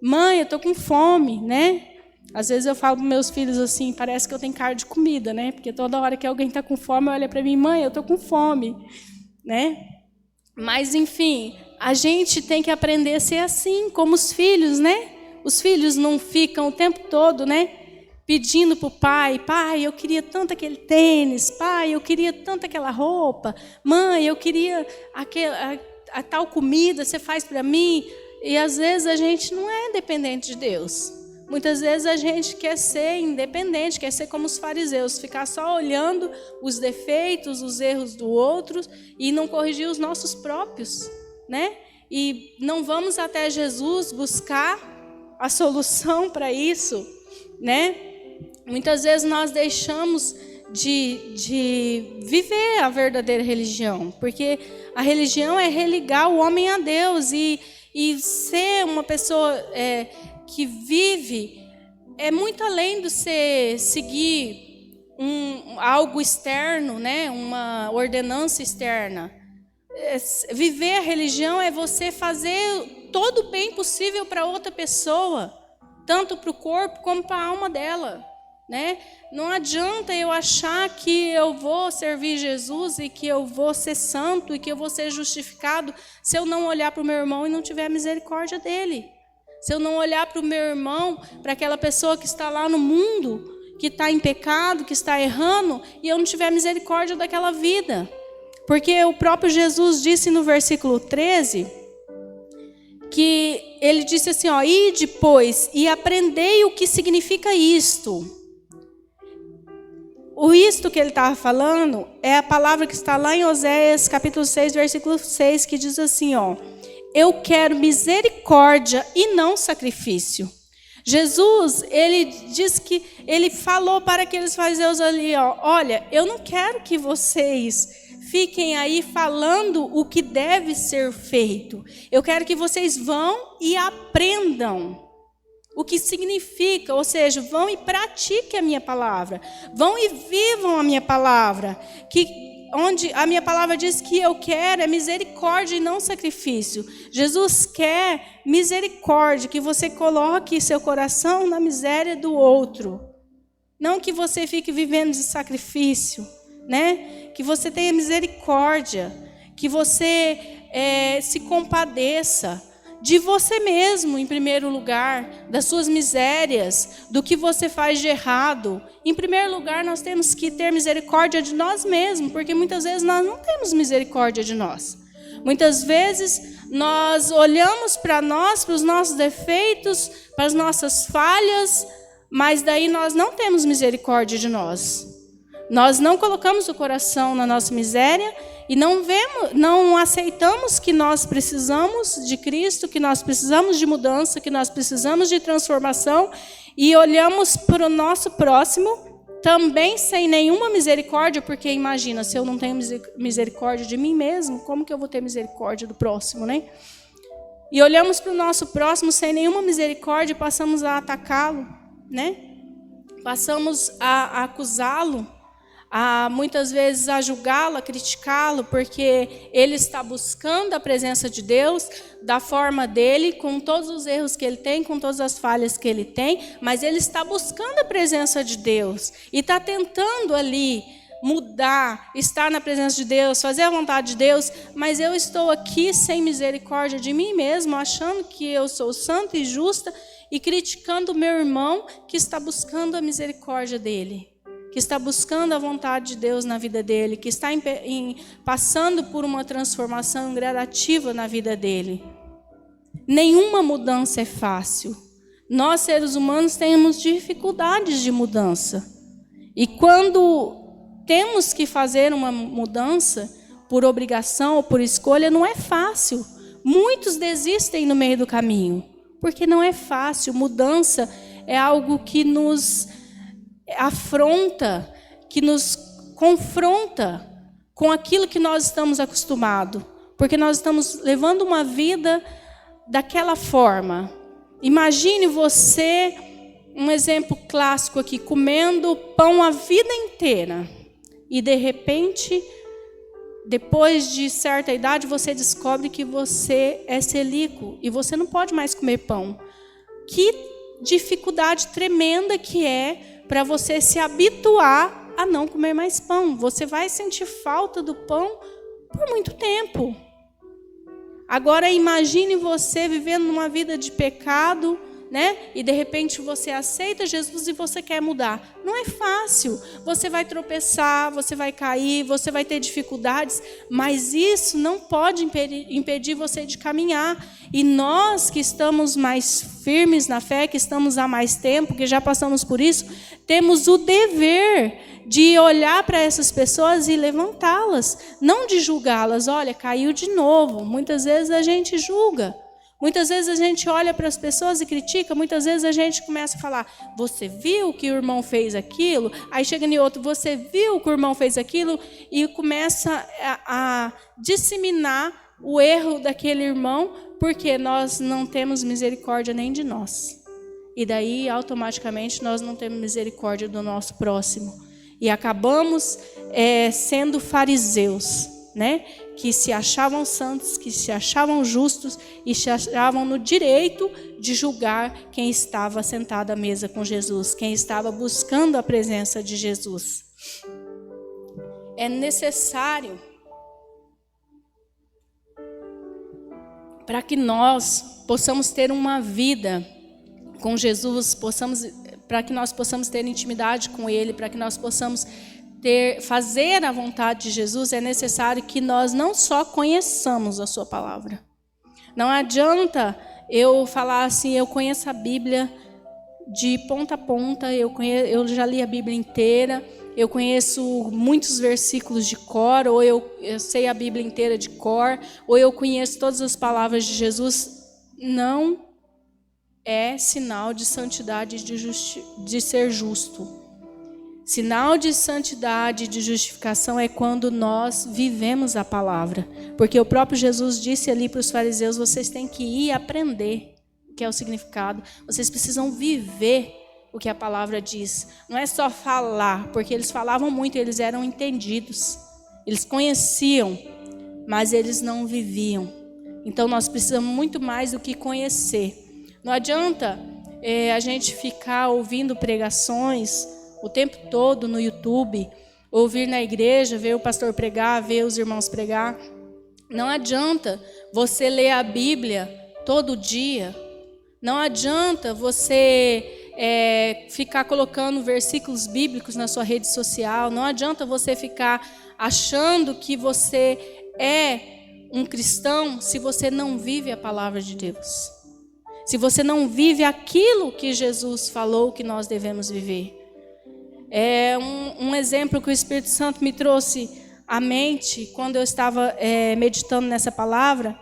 mãe, eu estou com fome, né? Às vezes eu falo para meus filhos assim, parece que eu tenho cara de comida, né? Porque toda hora que alguém está com fome, olha para mim, mãe, eu estou com fome, né? Mas, enfim, a gente tem que aprender a ser assim, como os filhos, né? Os filhos não ficam o tempo todo, né? pedindo para o pai: pai, eu queria tanto aquele tênis, pai, eu queria tanto aquela roupa, mãe, eu queria a tal comida, você faz para mim. E às vezes a gente não é dependente de Deus. Muitas vezes a gente quer ser independente, quer ser como os fariseus, ficar só olhando os defeitos, os erros do outro e não corrigir os nossos próprios, né? E não vamos até Jesus buscar a solução para isso, né? Muitas vezes nós deixamos de viver a verdadeira religião, porque a religião é religar o homem a Deus e ser uma pessoa que vive é muito além do você seguir algo externo, né? Uma ordenança externa. Viver a religião é você fazer todo o bem possível para outra pessoa, tanto para o corpo como para a alma dela, né? Não adianta eu achar que eu vou servir Jesus e que eu vou ser santo e que eu vou ser justificado se eu não olhar para o meu irmão e não tiver misericórdia dele. Se eu não olhar para o meu irmão, para aquela pessoa que está lá no mundo, que está em pecado, que está errando, e eu não tiver misericórdia daquela vida. Porque o próprio Jesus disse no versículo 13, que ele disse assim, ó, ide, pois, e aprendei o que significa isto. O isto que ele estava falando é a palavra que está lá em Oséias, capítulo 6, versículo 6, que diz assim, ó, eu quero misericórdia e não sacrifício. Jesus, ele diz que ele falou para aqueles fariseus ali, ó, olha, eu não quero que vocês fiquem aí falando o que deve ser feito. Eu quero que vocês vão e aprendam o que significa, ou seja, vão e pratiquem a minha palavra. Vão e vivam a minha palavra. Onde a minha palavra diz que eu quero é misericórdia e não sacrifício. Jesus quer misericórdia, que você coloque seu coração na miséria do outro. Não que você fique vivendo de sacrifício, né? Que você tenha misericórdia, que você se compadeça de você mesmo, em primeiro lugar, das suas misérias, do que você faz de errado. Em primeiro lugar, nós temos que ter misericórdia de nós mesmos, porque muitas vezes nós não temos misericórdia de nós. Muitas vezes nós olhamos para nós, para os nossos defeitos, para as nossas falhas, mas daí nós não temos misericórdia de nós. Nós não colocamos o coração na nossa miséria e não aceitamos que nós precisamos de Cristo, que nós precisamos de mudança, que nós precisamos de transformação e olhamos para o nosso próximo também sem nenhuma misericórdia, porque imagina, se eu não tenho misericórdia de mim mesmo, como que eu vou ter misericórdia do próximo, né? E olhamos para o nosso próximo sem nenhuma misericórdia e passamos a atacá-lo, né? Passamos a acusá-lo, muitas vezes a julgá-lo, a criticá-lo, porque ele está buscando a presença de Deus da forma dele, com todos os erros que ele tem, com todas as falhas que ele tem, mas ele está buscando a presença de Deus e está tentando ali mudar, estar na presença de Deus, fazer a vontade de Deus, mas eu estou aqui sem misericórdia de mim mesmo, achando que eu sou santa e justa e criticando o meu irmão que está buscando a misericórdia dele, que está buscando a vontade de Deus na vida dele, que está passando por uma transformação gradativa na vida dele. Nenhuma mudança é fácil. Nós, seres humanos, temos dificuldades de mudança. E quando temos que fazer uma mudança, por obrigação ou por escolha, não é fácil. Muitos desistem no meio do caminho, porque não é fácil. Mudança é algo que nos afronta, que nos confronta com aquilo que nós estamos acostumados, porque nós estamos levando uma vida daquela forma. Imagine você, um exemplo clássico aqui, comendo pão a vida inteira e de repente, depois de certa idade, você descobre que você é celíaco e você não pode mais comer pão. Que dificuldade tremenda que é para você se habituar a não comer mais pão. Você vai sentir falta do pão por muito tempo. Agora imagine você vivendo uma vida de pecado, né? E de repente você aceita Jesus e você quer mudar. Não é fácil. Você vai tropeçar, você vai cair, você vai ter dificuldades, mas isso não pode impedir você de caminhar. E nós que estamos mais firmes na fé, que estamos há mais tempo, que já passamos por isso, temos o dever de olhar para essas pessoas e levantá-las, não de julgá-las. Olha, caiu de novo. Muitas vezes a gente julga. Muitas vezes a gente olha para as pessoas e critica, muitas vezes a gente começa a falar, você viu que o irmão fez aquilo? Aí chega em outro, você viu que o irmão fez aquilo? E começa a disseminar o erro daquele irmão, porque nós não temos misericórdia nem de nós. E daí, automaticamente, nós não temos misericórdia do nosso próximo. E acabamos sendo fariseus, né? Que se achavam santos, que se achavam justos e se achavam no direito de julgar quem estava sentado à mesa com Jesus, quem estava buscando a presença de Jesus. É necessário para que nós possamos ter uma vida com Jesus, para que nós possamos ter intimidade com Ele, para que nós possamos fazer a vontade de Jesus, é necessário que nós não só conheçamos a sua palavra. Não adianta eu falar assim, eu conheço a Bíblia de ponta a ponta, eu já li a Bíblia inteira, eu conheço muitos versículos de cor, ou eu sei a Bíblia inteira de cor, ou eu conheço todas as palavras de Jesus. Não é sinal de santidade de ser justo. Sinal de santidade, de justificação é quando nós vivemos a palavra. Porque o próprio Jesus disse ali para os fariseus, vocês têm que ir aprender o que é o significado. Vocês precisam viver o que a palavra diz. Não é só falar, porque eles falavam muito, eles eram entendidos. Eles conheciam, mas eles não viviam. Então nós precisamos muito mais do que conhecer. Não adianta a gente ficar ouvindo pregações o tempo todo no YouTube, ouvir na igreja, ver o pastor pregar, ver os irmãos pregar. Não adianta você ler a Bíblia todo dia. Não adianta você ficar colocando versículos bíblicos na sua rede social. Não adianta você ficar achando que você é um cristão se você não vive a palavra de Deus. Se você não vive aquilo que Jesus falou que nós devemos viver. Um exemplo que o Espírito Santo me trouxe à mente quando eu estava meditando nessa palavra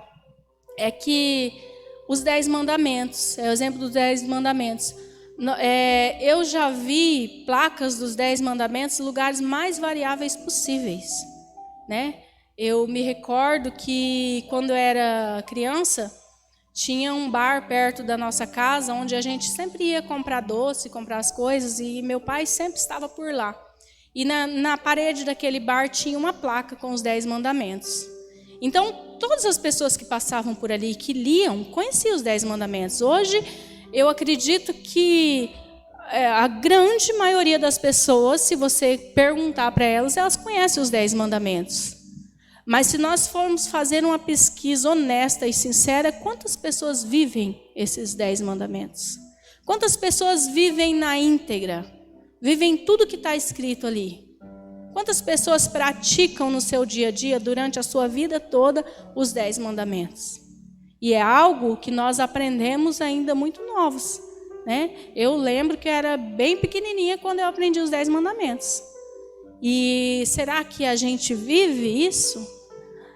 é que os 10 mandamentos, é o exemplo dos 10 mandamentos. Eu já vi placas dos 10 mandamentos em lugares mais variáveis possíveis, né? Eu me recordo que quando eu era criança, tinha um bar perto da nossa casa, onde a gente sempre ia comprar doce, comprar as coisas, e meu pai sempre estava por lá. E na parede daquele bar tinha uma placa com os 10 mandamentos. Então, todas as pessoas que passavam por ali, que liam, conheciam os 10 mandamentos. Hoje, eu acredito que a grande maioria das pessoas, se você perguntar para elas conhecem os 10 mandamentos. Mas se nós formos fazer uma pesquisa honesta e sincera, quantas pessoas vivem esses 10 mandamentos? Quantas pessoas vivem na íntegra? Vivem tudo que está escrito ali? Quantas pessoas praticam no seu dia a dia, durante a sua vida toda, os 10 mandamentos? E é algo que nós aprendemos ainda muito novos, né? Eu lembro que eu era bem pequenininha quando eu aprendi os 10 mandamentos. E será que a gente vive isso?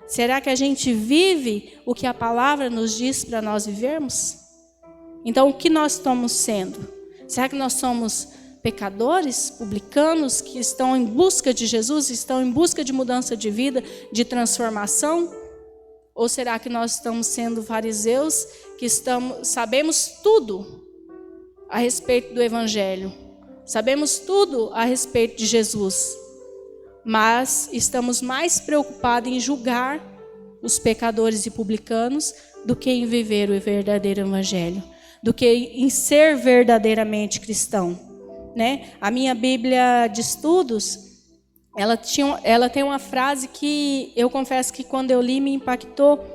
Será que a gente vive o que a palavra nos diz para nós vivermos? Então, o que nós estamos sendo? Será que nós somos pecadores, publicanos, que estão em busca de Jesus, estão em busca de mudança de vida, de transformação? Ou será que nós estamos sendo fariseus, que sabemos tudo a respeito do Evangelho? Sabemos tudo a respeito de Jesus, mas estamos mais preocupados em julgar os pecadores e publicanos do que em viver o verdadeiro Evangelho, do que em ser verdadeiramente cristão, né? A minha Bíblia de estudos, ela tem uma frase que eu confesso que quando eu li me impactou,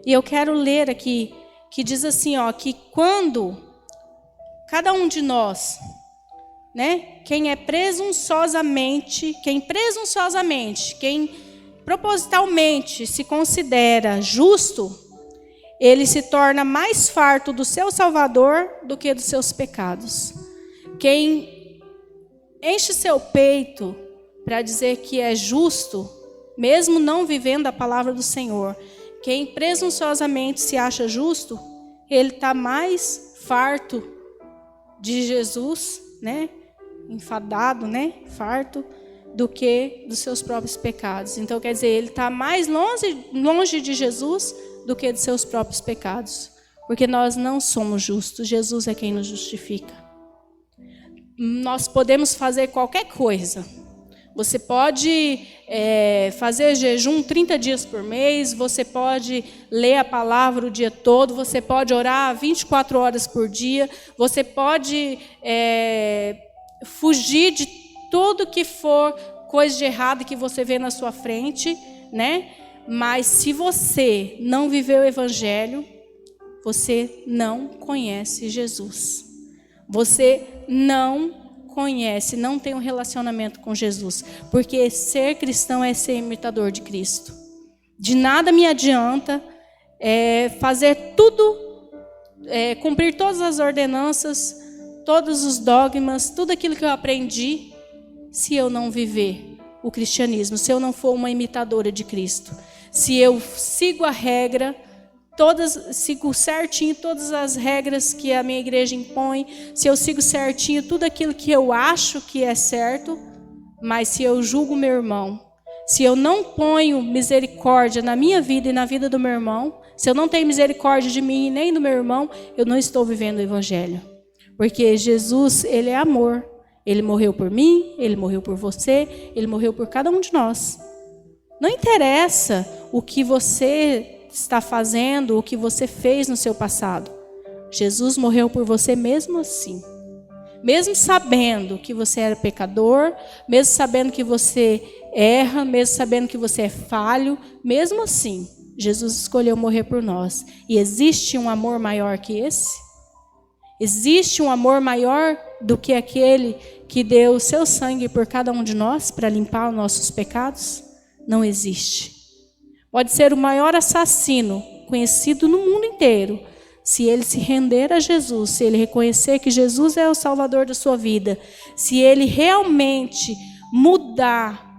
e eu quero ler aqui, que diz assim, que quando cada um de nós, né? Quem propositalmente se considera justo, ele se torna mais farto do seu Salvador do que dos seus pecados. Quem enche seu peito para dizer que é justo, mesmo não vivendo a palavra do Senhor, quem presunçosamente se acha justo, ele está mais farto de Jesus, né? Enfadado, né? Farto, do que dos seus próprios pecados. Então, quer dizer, ele está mais longe de Jesus do que dos seus próprios pecados. Porque nós não somos justos, Jesus é quem nos justifica. Nós podemos fazer qualquer coisa. Você pode fazer jejum 30 dias por mês, você pode ler a palavra o dia todo, você pode orar 24 horas por dia, você pode fugir de tudo que for coisa de errado que você vê na sua frente, né? Mas se você não viveu o Evangelho, você não conhece Jesus. Você não conhece, não tem um relacionamento com Jesus. Porque ser cristão é ser imitador de Cristo. De nada me adianta fazer tudo, cumprir todas as ordenanças, todos os dogmas, tudo aquilo que eu aprendi, se eu não viver o cristianismo, se eu não for uma imitadora de Cristo. Se eu sigo a regra, sigo certinho todas as regras que a minha igreja impõe, se eu sigo certinho tudo aquilo que eu acho que é certo, mas se eu julgo meu irmão, se eu não ponho misericórdia na minha vida e na vida do meu irmão, se eu não tenho misericórdia de mim e nem do meu irmão, eu não estou vivendo o Evangelho. Porque Jesus, ele é amor. Ele morreu por mim, ele morreu por você, ele morreu por cada um de nós. Não interessa o que você está fazendo, o que você fez no seu passado. Jesus morreu por você mesmo assim. Mesmo sabendo que você era pecador, mesmo sabendo que você erra, mesmo sabendo que você é falho, mesmo assim, Jesus escolheu morrer por nós. E existe um amor maior que esse? Existe um amor maior do que aquele que deu o seu sangue por cada um de nós para limpar os nossos pecados? Não existe. Pode ser o maior assassino conhecido no mundo inteiro. Se ele se render a Jesus, se ele reconhecer que Jesus é o Salvador da sua vida, se ele realmente mudar,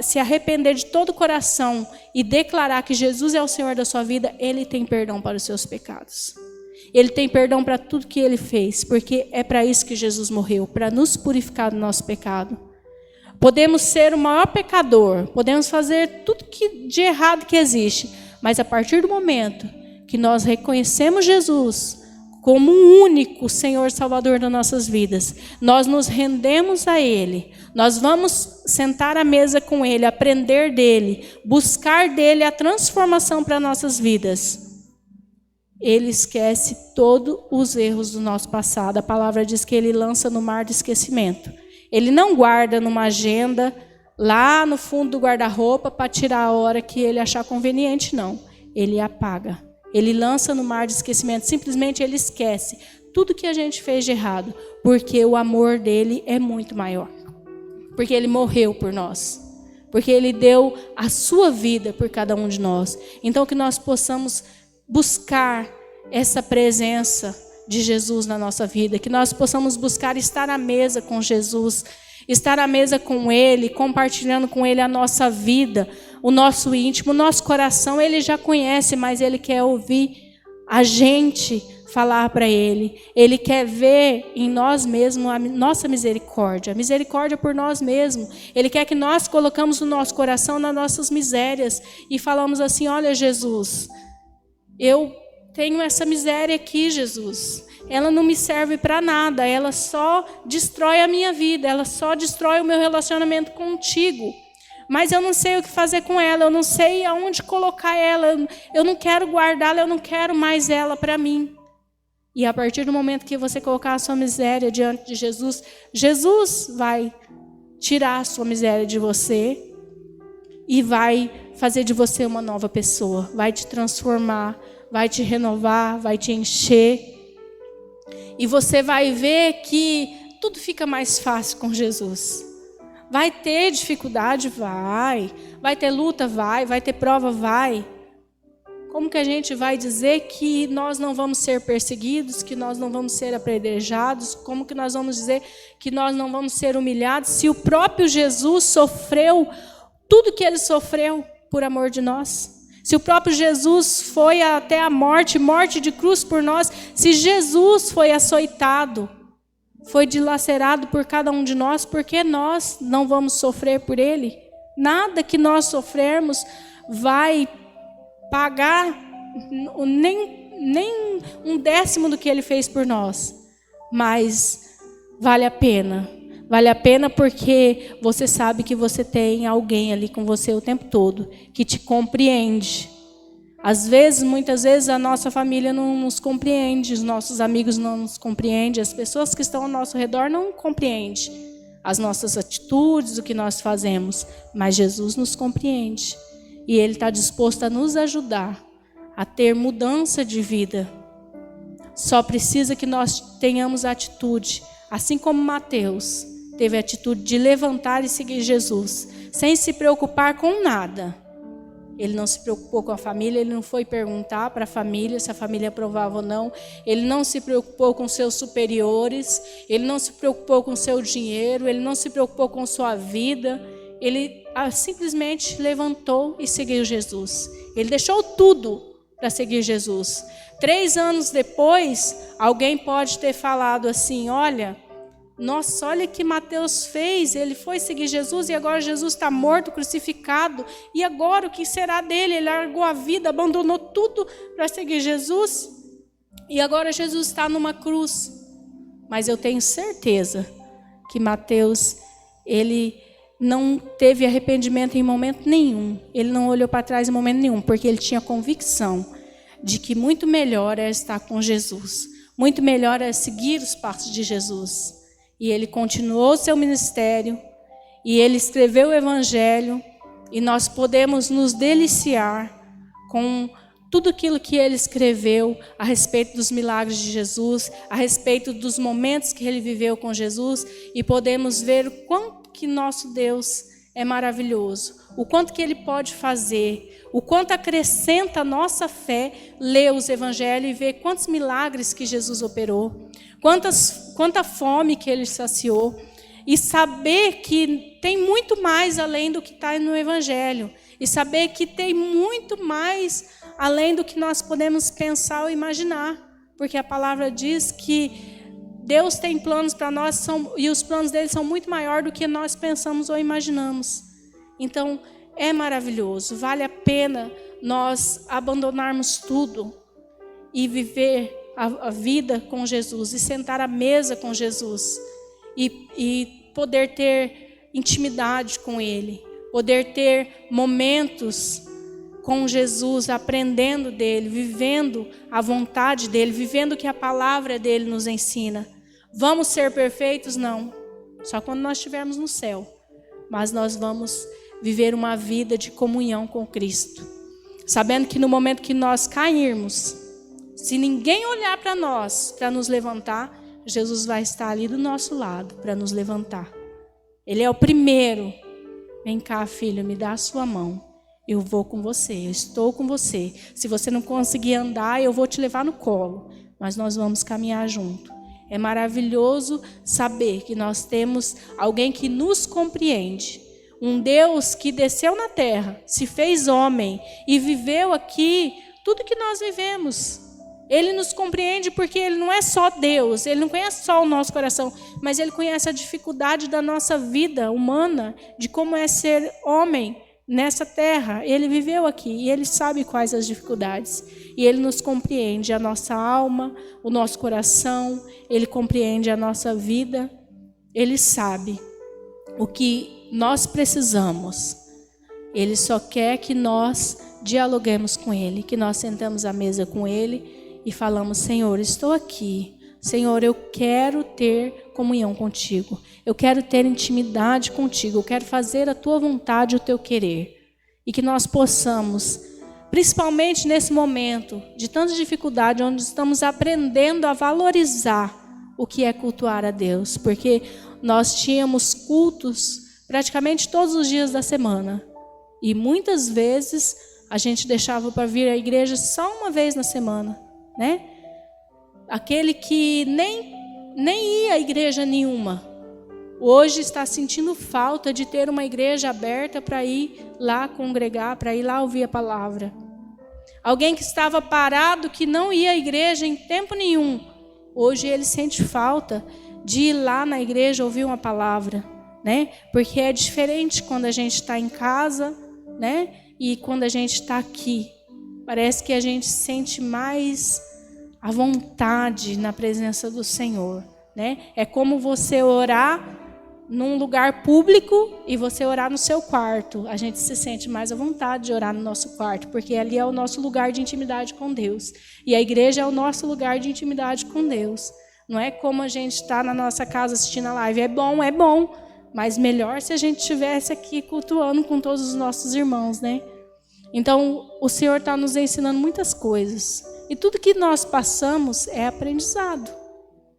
se arrepender de todo o coração e declarar que Jesus é o Senhor da sua vida, ele tem perdão para os seus pecados. Ele tem perdão para tudo que ele fez, porque é para isso que Jesus morreu, para nos purificar do nosso pecado. Podemos ser o maior pecador, podemos fazer tudo de errado que existe, mas a partir do momento que nós reconhecemos Jesus como o único Senhor Salvador das nossas vidas, nós nos rendemos a Ele, nós vamos sentar à mesa com Ele, aprender dEle, buscar dEle a transformação para nossas vidas. Ele esquece todos os erros do nosso passado. A palavra diz que ele lança no mar de esquecimento. Ele não guarda numa agenda lá no fundo do guarda-roupa para tirar a hora que ele achar conveniente, não. Ele apaga. Ele lança no mar de esquecimento. Simplesmente ele esquece tudo que a gente fez de errado, porque o amor dele é muito maior. Porque ele morreu por nós. Porque ele deu a sua vida por cada um de nós. Então que nós possamos buscar essa presença de Jesus na nossa vida, que nós possamos buscar estar à mesa com Jesus, estar à mesa com Ele, compartilhando com Ele a nossa vida, o nosso íntimo, o nosso coração. Ele já conhece, mas Ele quer ouvir a gente falar para Ele. Ele quer ver em nós mesmos a nossa misericórdia, a misericórdia por nós mesmos. Ele quer que nós colocamos o nosso coração nas nossas misérias e falamos assim: olha, Jesus, eu tenho essa miséria aqui, Jesus. Ela não me serve para nada. Ela só destrói a minha vida. Ela só destrói o meu relacionamento contigo. Mas eu não sei o que fazer com ela. Eu não sei aonde colocar ela. Eu não quero guardá-la. Eu não quero mais ela para mim. E a partir do momento que você colocar a sua miséria diante de Jesus, Jesus vai tirar a sua miséria de você e vai fazer de você uma nova pessoa. Vai te transformar, vai te renovar, vai te encher. E você vai ver que tudo fica mais fácil com Jesus. Vai ter dificuldade? Vai ter luta? Vai ter prova? Vai. Como que a gente vai dizer que nós não vamos ser perseguidos, que nós não vamos ser apedrejados? Como que nós vamos dizer que nós não vamos ser humilhados, se o próprio Jesus sofreu tudo que ele sofreu por amor de nós? Se o próprio Jesus foi até a morte de cruz por nós, se Jesus foi açoitado, foi dilacerado por cada um de nós, por que nós não vamos sofrer por ele? Nada que nós sofrermos vai pagar nem 1/10 do que ele fez por nós. Mas vale a pena. Vale a pena porque você sabe que você tem alguém ali com você o tempo todo, que te compreende. Às vezes, muitas vezes, a nossa família não nos compreende, os nossos amigos não nos compreendem, as pessoas que estão ao nosso redor não compreendem as nossas atitudes, o que nós fazemos. Mas Jesus nos compreende. E Ele está disposto a nos ajudar a ter mudança de vida. Só precisa que nós tenhamos atitude, assim como Mateus teve a atitude de levantar e seguir Jesus, sem se preocupar com nada. Ele não se preocupou com a família, ele não foi perguntar para a família se a família aprovava ou não. Ele não se preocupou com seus superiores, ele não se preocupou com seu dinheiro, ele não se preocupou com sua vida. Ele simplesmente levantou e seguiu Jesus. Ele deixou tudo para seguir Jesus. 3 anos depois, alguém pode ter falado assim: olha, nossa, olha o que Mateus fez, ele foi seguir Jesus e agora Jesus está morto, crucificado, e agora o que será dele? Ele largou a vida, abandonou tudo para seguir Jesus, e agora Jesus está numa cruz. Mas eu tenho certeza que Mateus, ele não teve arrependimento em momento nenhum, ele não olhou para trás em momento nenhum, porque ele tinha convicção de que muito melhor é estar com Jesus, muito melhor é seguir os passos de Jesus. E ele continuou seu ministério, e ele escreveu o Evangelho, e nós podemos nos deliciar com tudo aquilo que ele escreveu a respeito dos milagres de Jesus, a respeito dos momentos que ele viveu com Jesus, e podemos ver o quanto que nosso Deus é maravilhoso, o quanto que ele pode fazer, o quanto acrescenta a nossa fé ler os Evangelhos e ver quantos milagres que Jesus operou, quanta fome que ele saciou, e saber que tem muito mais além do que está no Evangelho, e saber que tem muito mais além do que nós podemos pensar ou imaginar, porque a palavra diz que Deus tem planos para nós e os planos dele são muito maiores do que nós pensamos ou imaginamos. Então, é maravilhoso, vale a pena nós abandonarmos tudo e viver a vida com Jesus, e sentar à mesa com Jesus, e poder ter intimidade com Ele, poder ter momentos com Jesus, aprendendo dEle, vivendo a vontade dEle, vivendo o que a palavra dEle nos ensina. Vamos ser perfeitos? Não, só quando nós estivermos no céu, mas nós vamos viver uma vida de comunhão com Cristo, sabendo que no momento que nós cairmos, se ninguém olhar para nós, para nos levantar, Jesus vai estar ali do nosso lado para nos levantar. Ele é o primeiro. Vem cá, filho, me dá a sua mão. Eu vou com você, eu estou com você. Se você não conseguir andar, eu vou te levar no colo, mas nós vamos caminhar junto. É maravilhoso saber que nós temos alguém que nos compreende. Um Deus que desceu na terra, se fez homem e viveu aqui tudo que nós vivemos. Ele nos compreende porque Ele não é só Deus, Ele não conhece só o nosso coração, mas Ele conhece a dificuldade da nossa vida humana, de como é ser homem nessa terra. Ele viveu aqui e Ele sabe quais as dificuldades. E Ele nos compreende a nossa alma, o nosso coração, Ele compreende a nossa vida. Ele sabe o que nós precisamos. Ele só quer que nós dialoguemos com Ele, que nós sentamos à mesa com Ele e falamos: Senhor, estou aqui. Senhor, eu quero ter comunhão contigo. Eu quero ter intimidade contigo. Eu quero fazer a tua vontade, o teu querer. E que nós possamos, principalmente nesse momento de tanta dificuldade, onde estamos aprendendo a valorizar o que é cultuar a Deus, porque nós tínhamos cultos praticamente todos os dias da semana. E muitas vezes a gente deixava para vir à igreja só uma vez na semana, né? Aquele que nem ia à igreja nenhuma, hoje está sentindo falta de ter uma igreja aberta para ir lá congregar, para ir lá ouvir a palavra. Alguém que estava parado, que não ia à igreja em tempo nenhum, hoje ele sente falta de ir lá na igreja ouvir uma palavra, né? Porque é diferente quando a gente está em casa, né? E quando a gente está aqui. Parece que a gente sente mais à vontade na presença do Senhor, né? É como você orar num lugar público e você orar no seu quarto. A gente se sente mais à vontade de orar no nosso quarto, porque ali é o nosso lugar de intimidade com Deus. E a igreja é o nosso lugar de intimidade com Deus. Não é como a gente está na nossa casa assistindo a live. É bom, mas melhor se a gente estivesse aqui cultuando com todos os nossos irmãos, né? Então, o Senhor está nos ensinando muitas coisas. E tudo que nós passamos é aprendizado,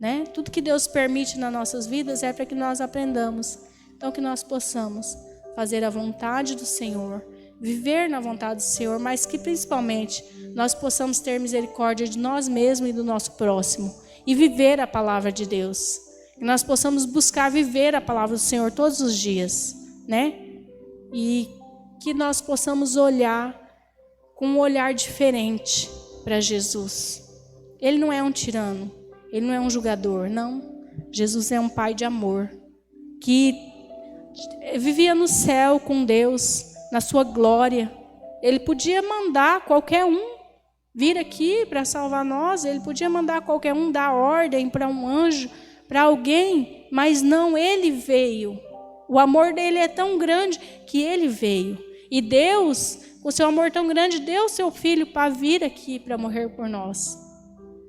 né? Tudo que Deus permite nas nossas vidas é para que nós aprendamos. Então, que nós possamos fazer a vontade do Senhor, viver na vontade do Senhor, mas que principalmente nós possamos ter misericórdia de nós mesmos e do nosso próximo e viver a palavra de Deus. Que nós possamos buscar viver a palavra do Senhor todos os dias, né? E que nós possamos olhar com um olhar diferente para Jesus. Ele não é um tirano, ele não é um julgador, não. Jesus é um pai de amor, que vivia no céu com Deus, na sua glória. Ele podia mandar qualquer um vir aqui para salvar nós, ele podia mandar qualquer um dar ordem para um anjo, para alguém, mas não, ele veio. O amor dele é tão grande que ele veio. E Deus, com seu amor tão grande, deu seu filho para vir aqui para morrer por nós.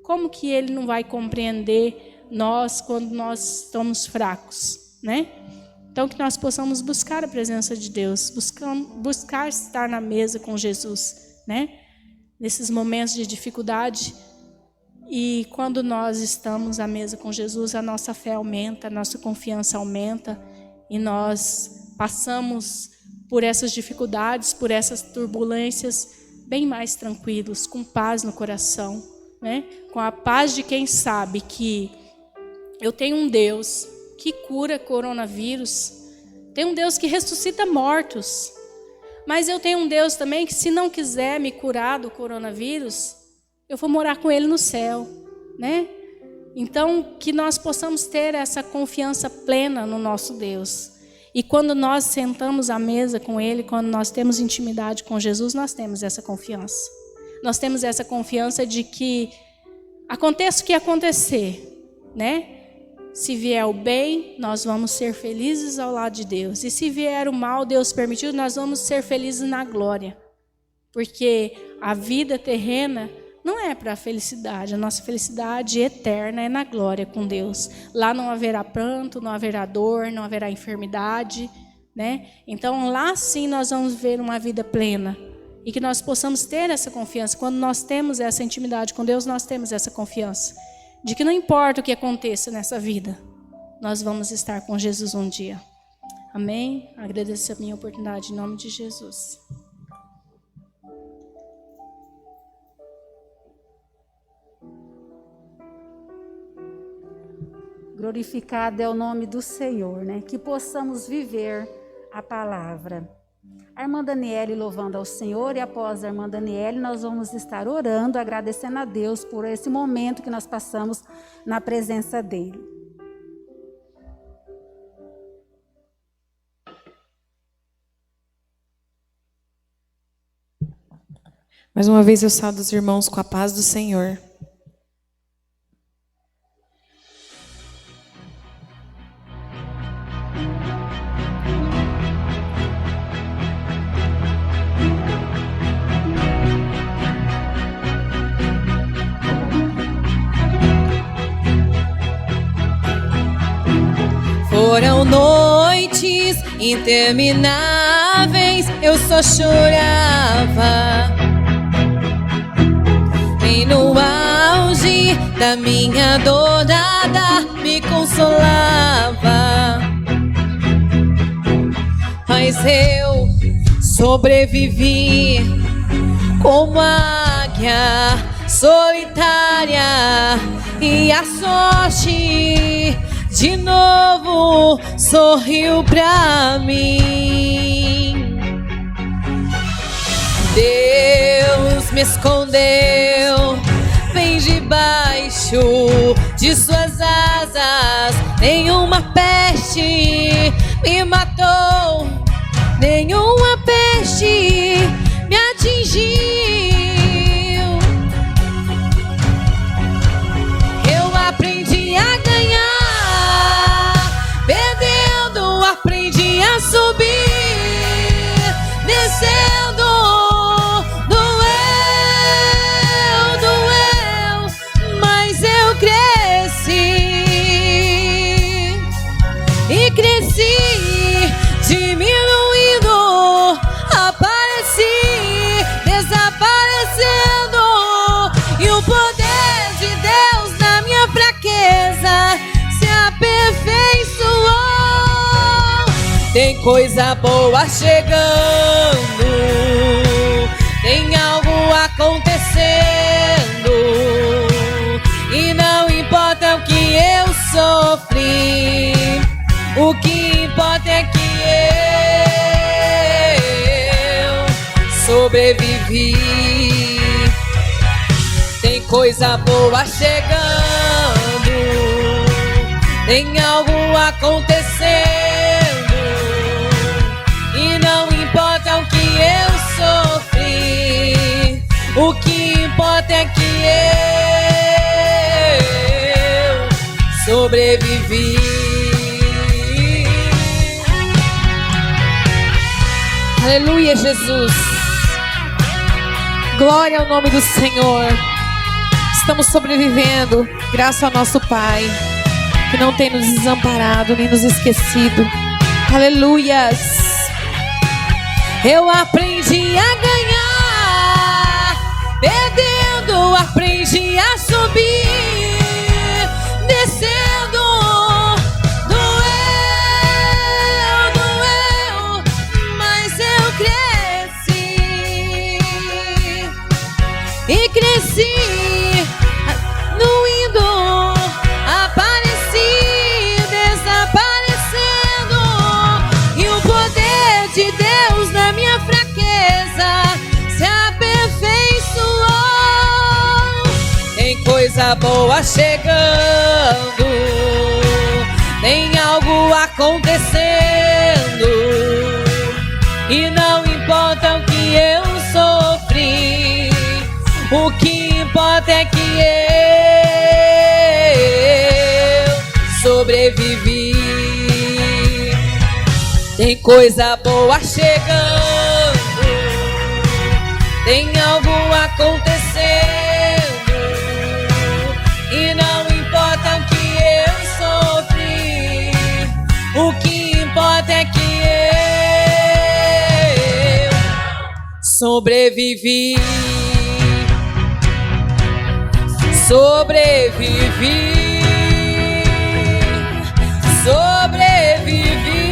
Como que ele não vai compreender nós quando nós estamos fracos, né? Então que nós possamos buscar a presença de Deus, buscar estar na mesa com Jesus, né? Nesses momentos de dificuldade. E quando nós estamos à mesa com Jesus, a nossa fé aumenta, a nossa confiança aumenta e nós passamos por essas dificuldades, por essas turbulências, bem mais tranquilos, com paz no coração, né? Com a paz de quem sabe que eu tenho um Deus que cura coronavírus, tenho um Deus que ressuscita mortos, mas eu tenho um Deus também que, se não quiser me curar do coronavírus, eu vou morar com Ele no céu, né? Então, que nós possamos ter essa confiança plena no nosso Deus. E quando nós sentamos à mesa com Ele, quando nós temos intimidade com Jesus, nós temos essa confiança. Nós temos essa confiança de que aconteça o que acontecer, né? Se vier o bem, nós vamos ser felizes ao lado de Deus. E se vier o mal, Deus permitiu, nós vamos ser felizes na glória. Porque a vida terrena não é para a felicidade. A nossa felicidade eterna é na glória com Deus. Lá não haverá pranto, não haverá dor, não haverá enfermidade, né? Então lá sim nós vamos ver uma vida plena. E que nós possamos ter essa confiança. Quando nós temos essa intimidade com Deus, nós temos essa confiança. De que não importa o que aconteça nessa vida, nós vamos estar com Jesus um dia. Amém? Agradeço a minha oportunidade em nome de Jesus. Glorificado é o nome do Senhor, né? Que possamos viver a palavra. A irmã Daniele louvando ao Senhor, e após a irmã Daniele nós vamos estar orando, agradecendo a Deus por esse momento que nós passamos na presença dEle. Mais uma vez eu saúdo os irmãos com a paz do Senhor. Foram noites intermináveis, eu só chorava. E no auge da minha adorada, consolava, mas eu sobrevivi como águia solitária, e a sorte de novo sorriu pra mim. Deus me escondeu bem debaixo de suas asas, nenhuma peste me matou, nenhuma peste me atingiu. Eu aprendi a ganhar, perdendo, aprendi a subir, descendo, doeu, mas eu cresci e cresci, diminuindo, apareci, desaparecendo, e o poder de Deus na minha fraqueza se aperfeiçoou. Tem coisa boa chegando, tem algo acontecendo, e não importa o que eu sofri, o que importa é que eu sobrevivi. Tem coisa boa chegando, tem algo acontecendo, e não importa o que eu sofri, o que importa é que eu sobrevivi. Aleluia, Jesus. Glória ao nome do Senhor. Estamos sobrevivendo, graças ao nosso Pai, que não tem nos desamparado, nem nos esquecido. Aleluias. Eu aprendi a ganhar, perdendo, aprendi a subir, descendo, doeu, mas eu cresci e cresci, no indo, apareci, desaparecendo, e o poder de Deus na minha fraqueza se aperfeiçoou. Tem coisa boa chegando, tem algo acontecendo, e não importa o que eu sofri, o que importa é que eu sobrevivi. Tem coisa boa chegando, tem algo acontecendo, e não importa o que eu sofri, o que importa é que eu sobrevivi. Sobrevivi, sobrevivi.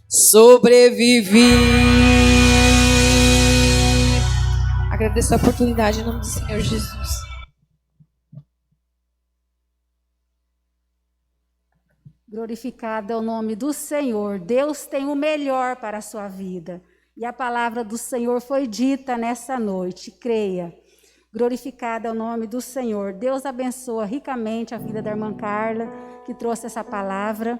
Sobrevivi. Agradeço a oportunidade em nome do Senhor Jesus. Glorificado é o nome do Senhor. Deus tem o melhor para a sua vida. E a palavra do Senhor foi dita nessa noite. Creia. Glorificado é o nome do Senhor. Deus abençoa ricamente a vida da irmã Carla, que trouxe essa palavra.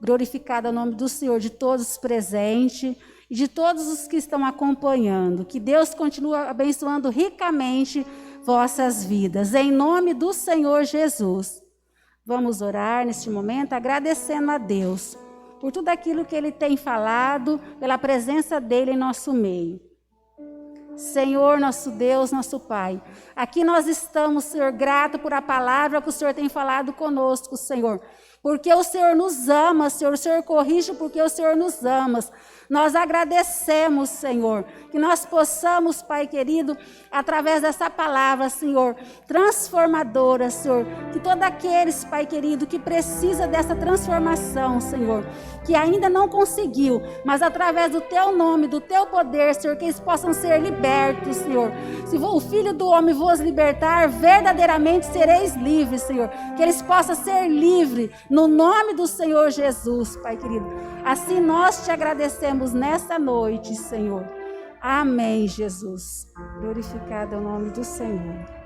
Glorificado é o nome do Senhor, de todos os presentes e de todos os que estão acompanhando. Que Deus continue abençoando ricamente vossas vidas. Em nome do Senhor Jesus. Vamos orar neste momento, agradecendo a Deus por tudo aquilo que Ele tem falado, pela presença dEle em nosso meio. Senhor, nosso Deus, nosso Pai, aqui nós estamos, Senhor, grato por a palavra que o Senhor tem falado conosco, Senhor. porque o Senhor nos ama, Senhor. O Senhor corrige porque o Senhor nos ama. Nós agradecemos, Senhor, que nós possamos, Pai querido, através dessa palavra, Senhor, transformadora, Senhor, que todos aqueles, Pai querido, que precisa dessa transformação, Senhor, que ainda não conseguiu, mas através do Teu nome, do Teu poder, Senhor, que eles possam ser libertos, Senhor. Se o Filho do Homem vos libertar, verdadeiramente sereis livres, Senhor. Que eles possam ser livres, no nome do Senhor Jesus, Pai querido. Assim nós te agradecemos nessa noite, Senhor. Amém, Jesus. Glorificado é o nome do Senhor.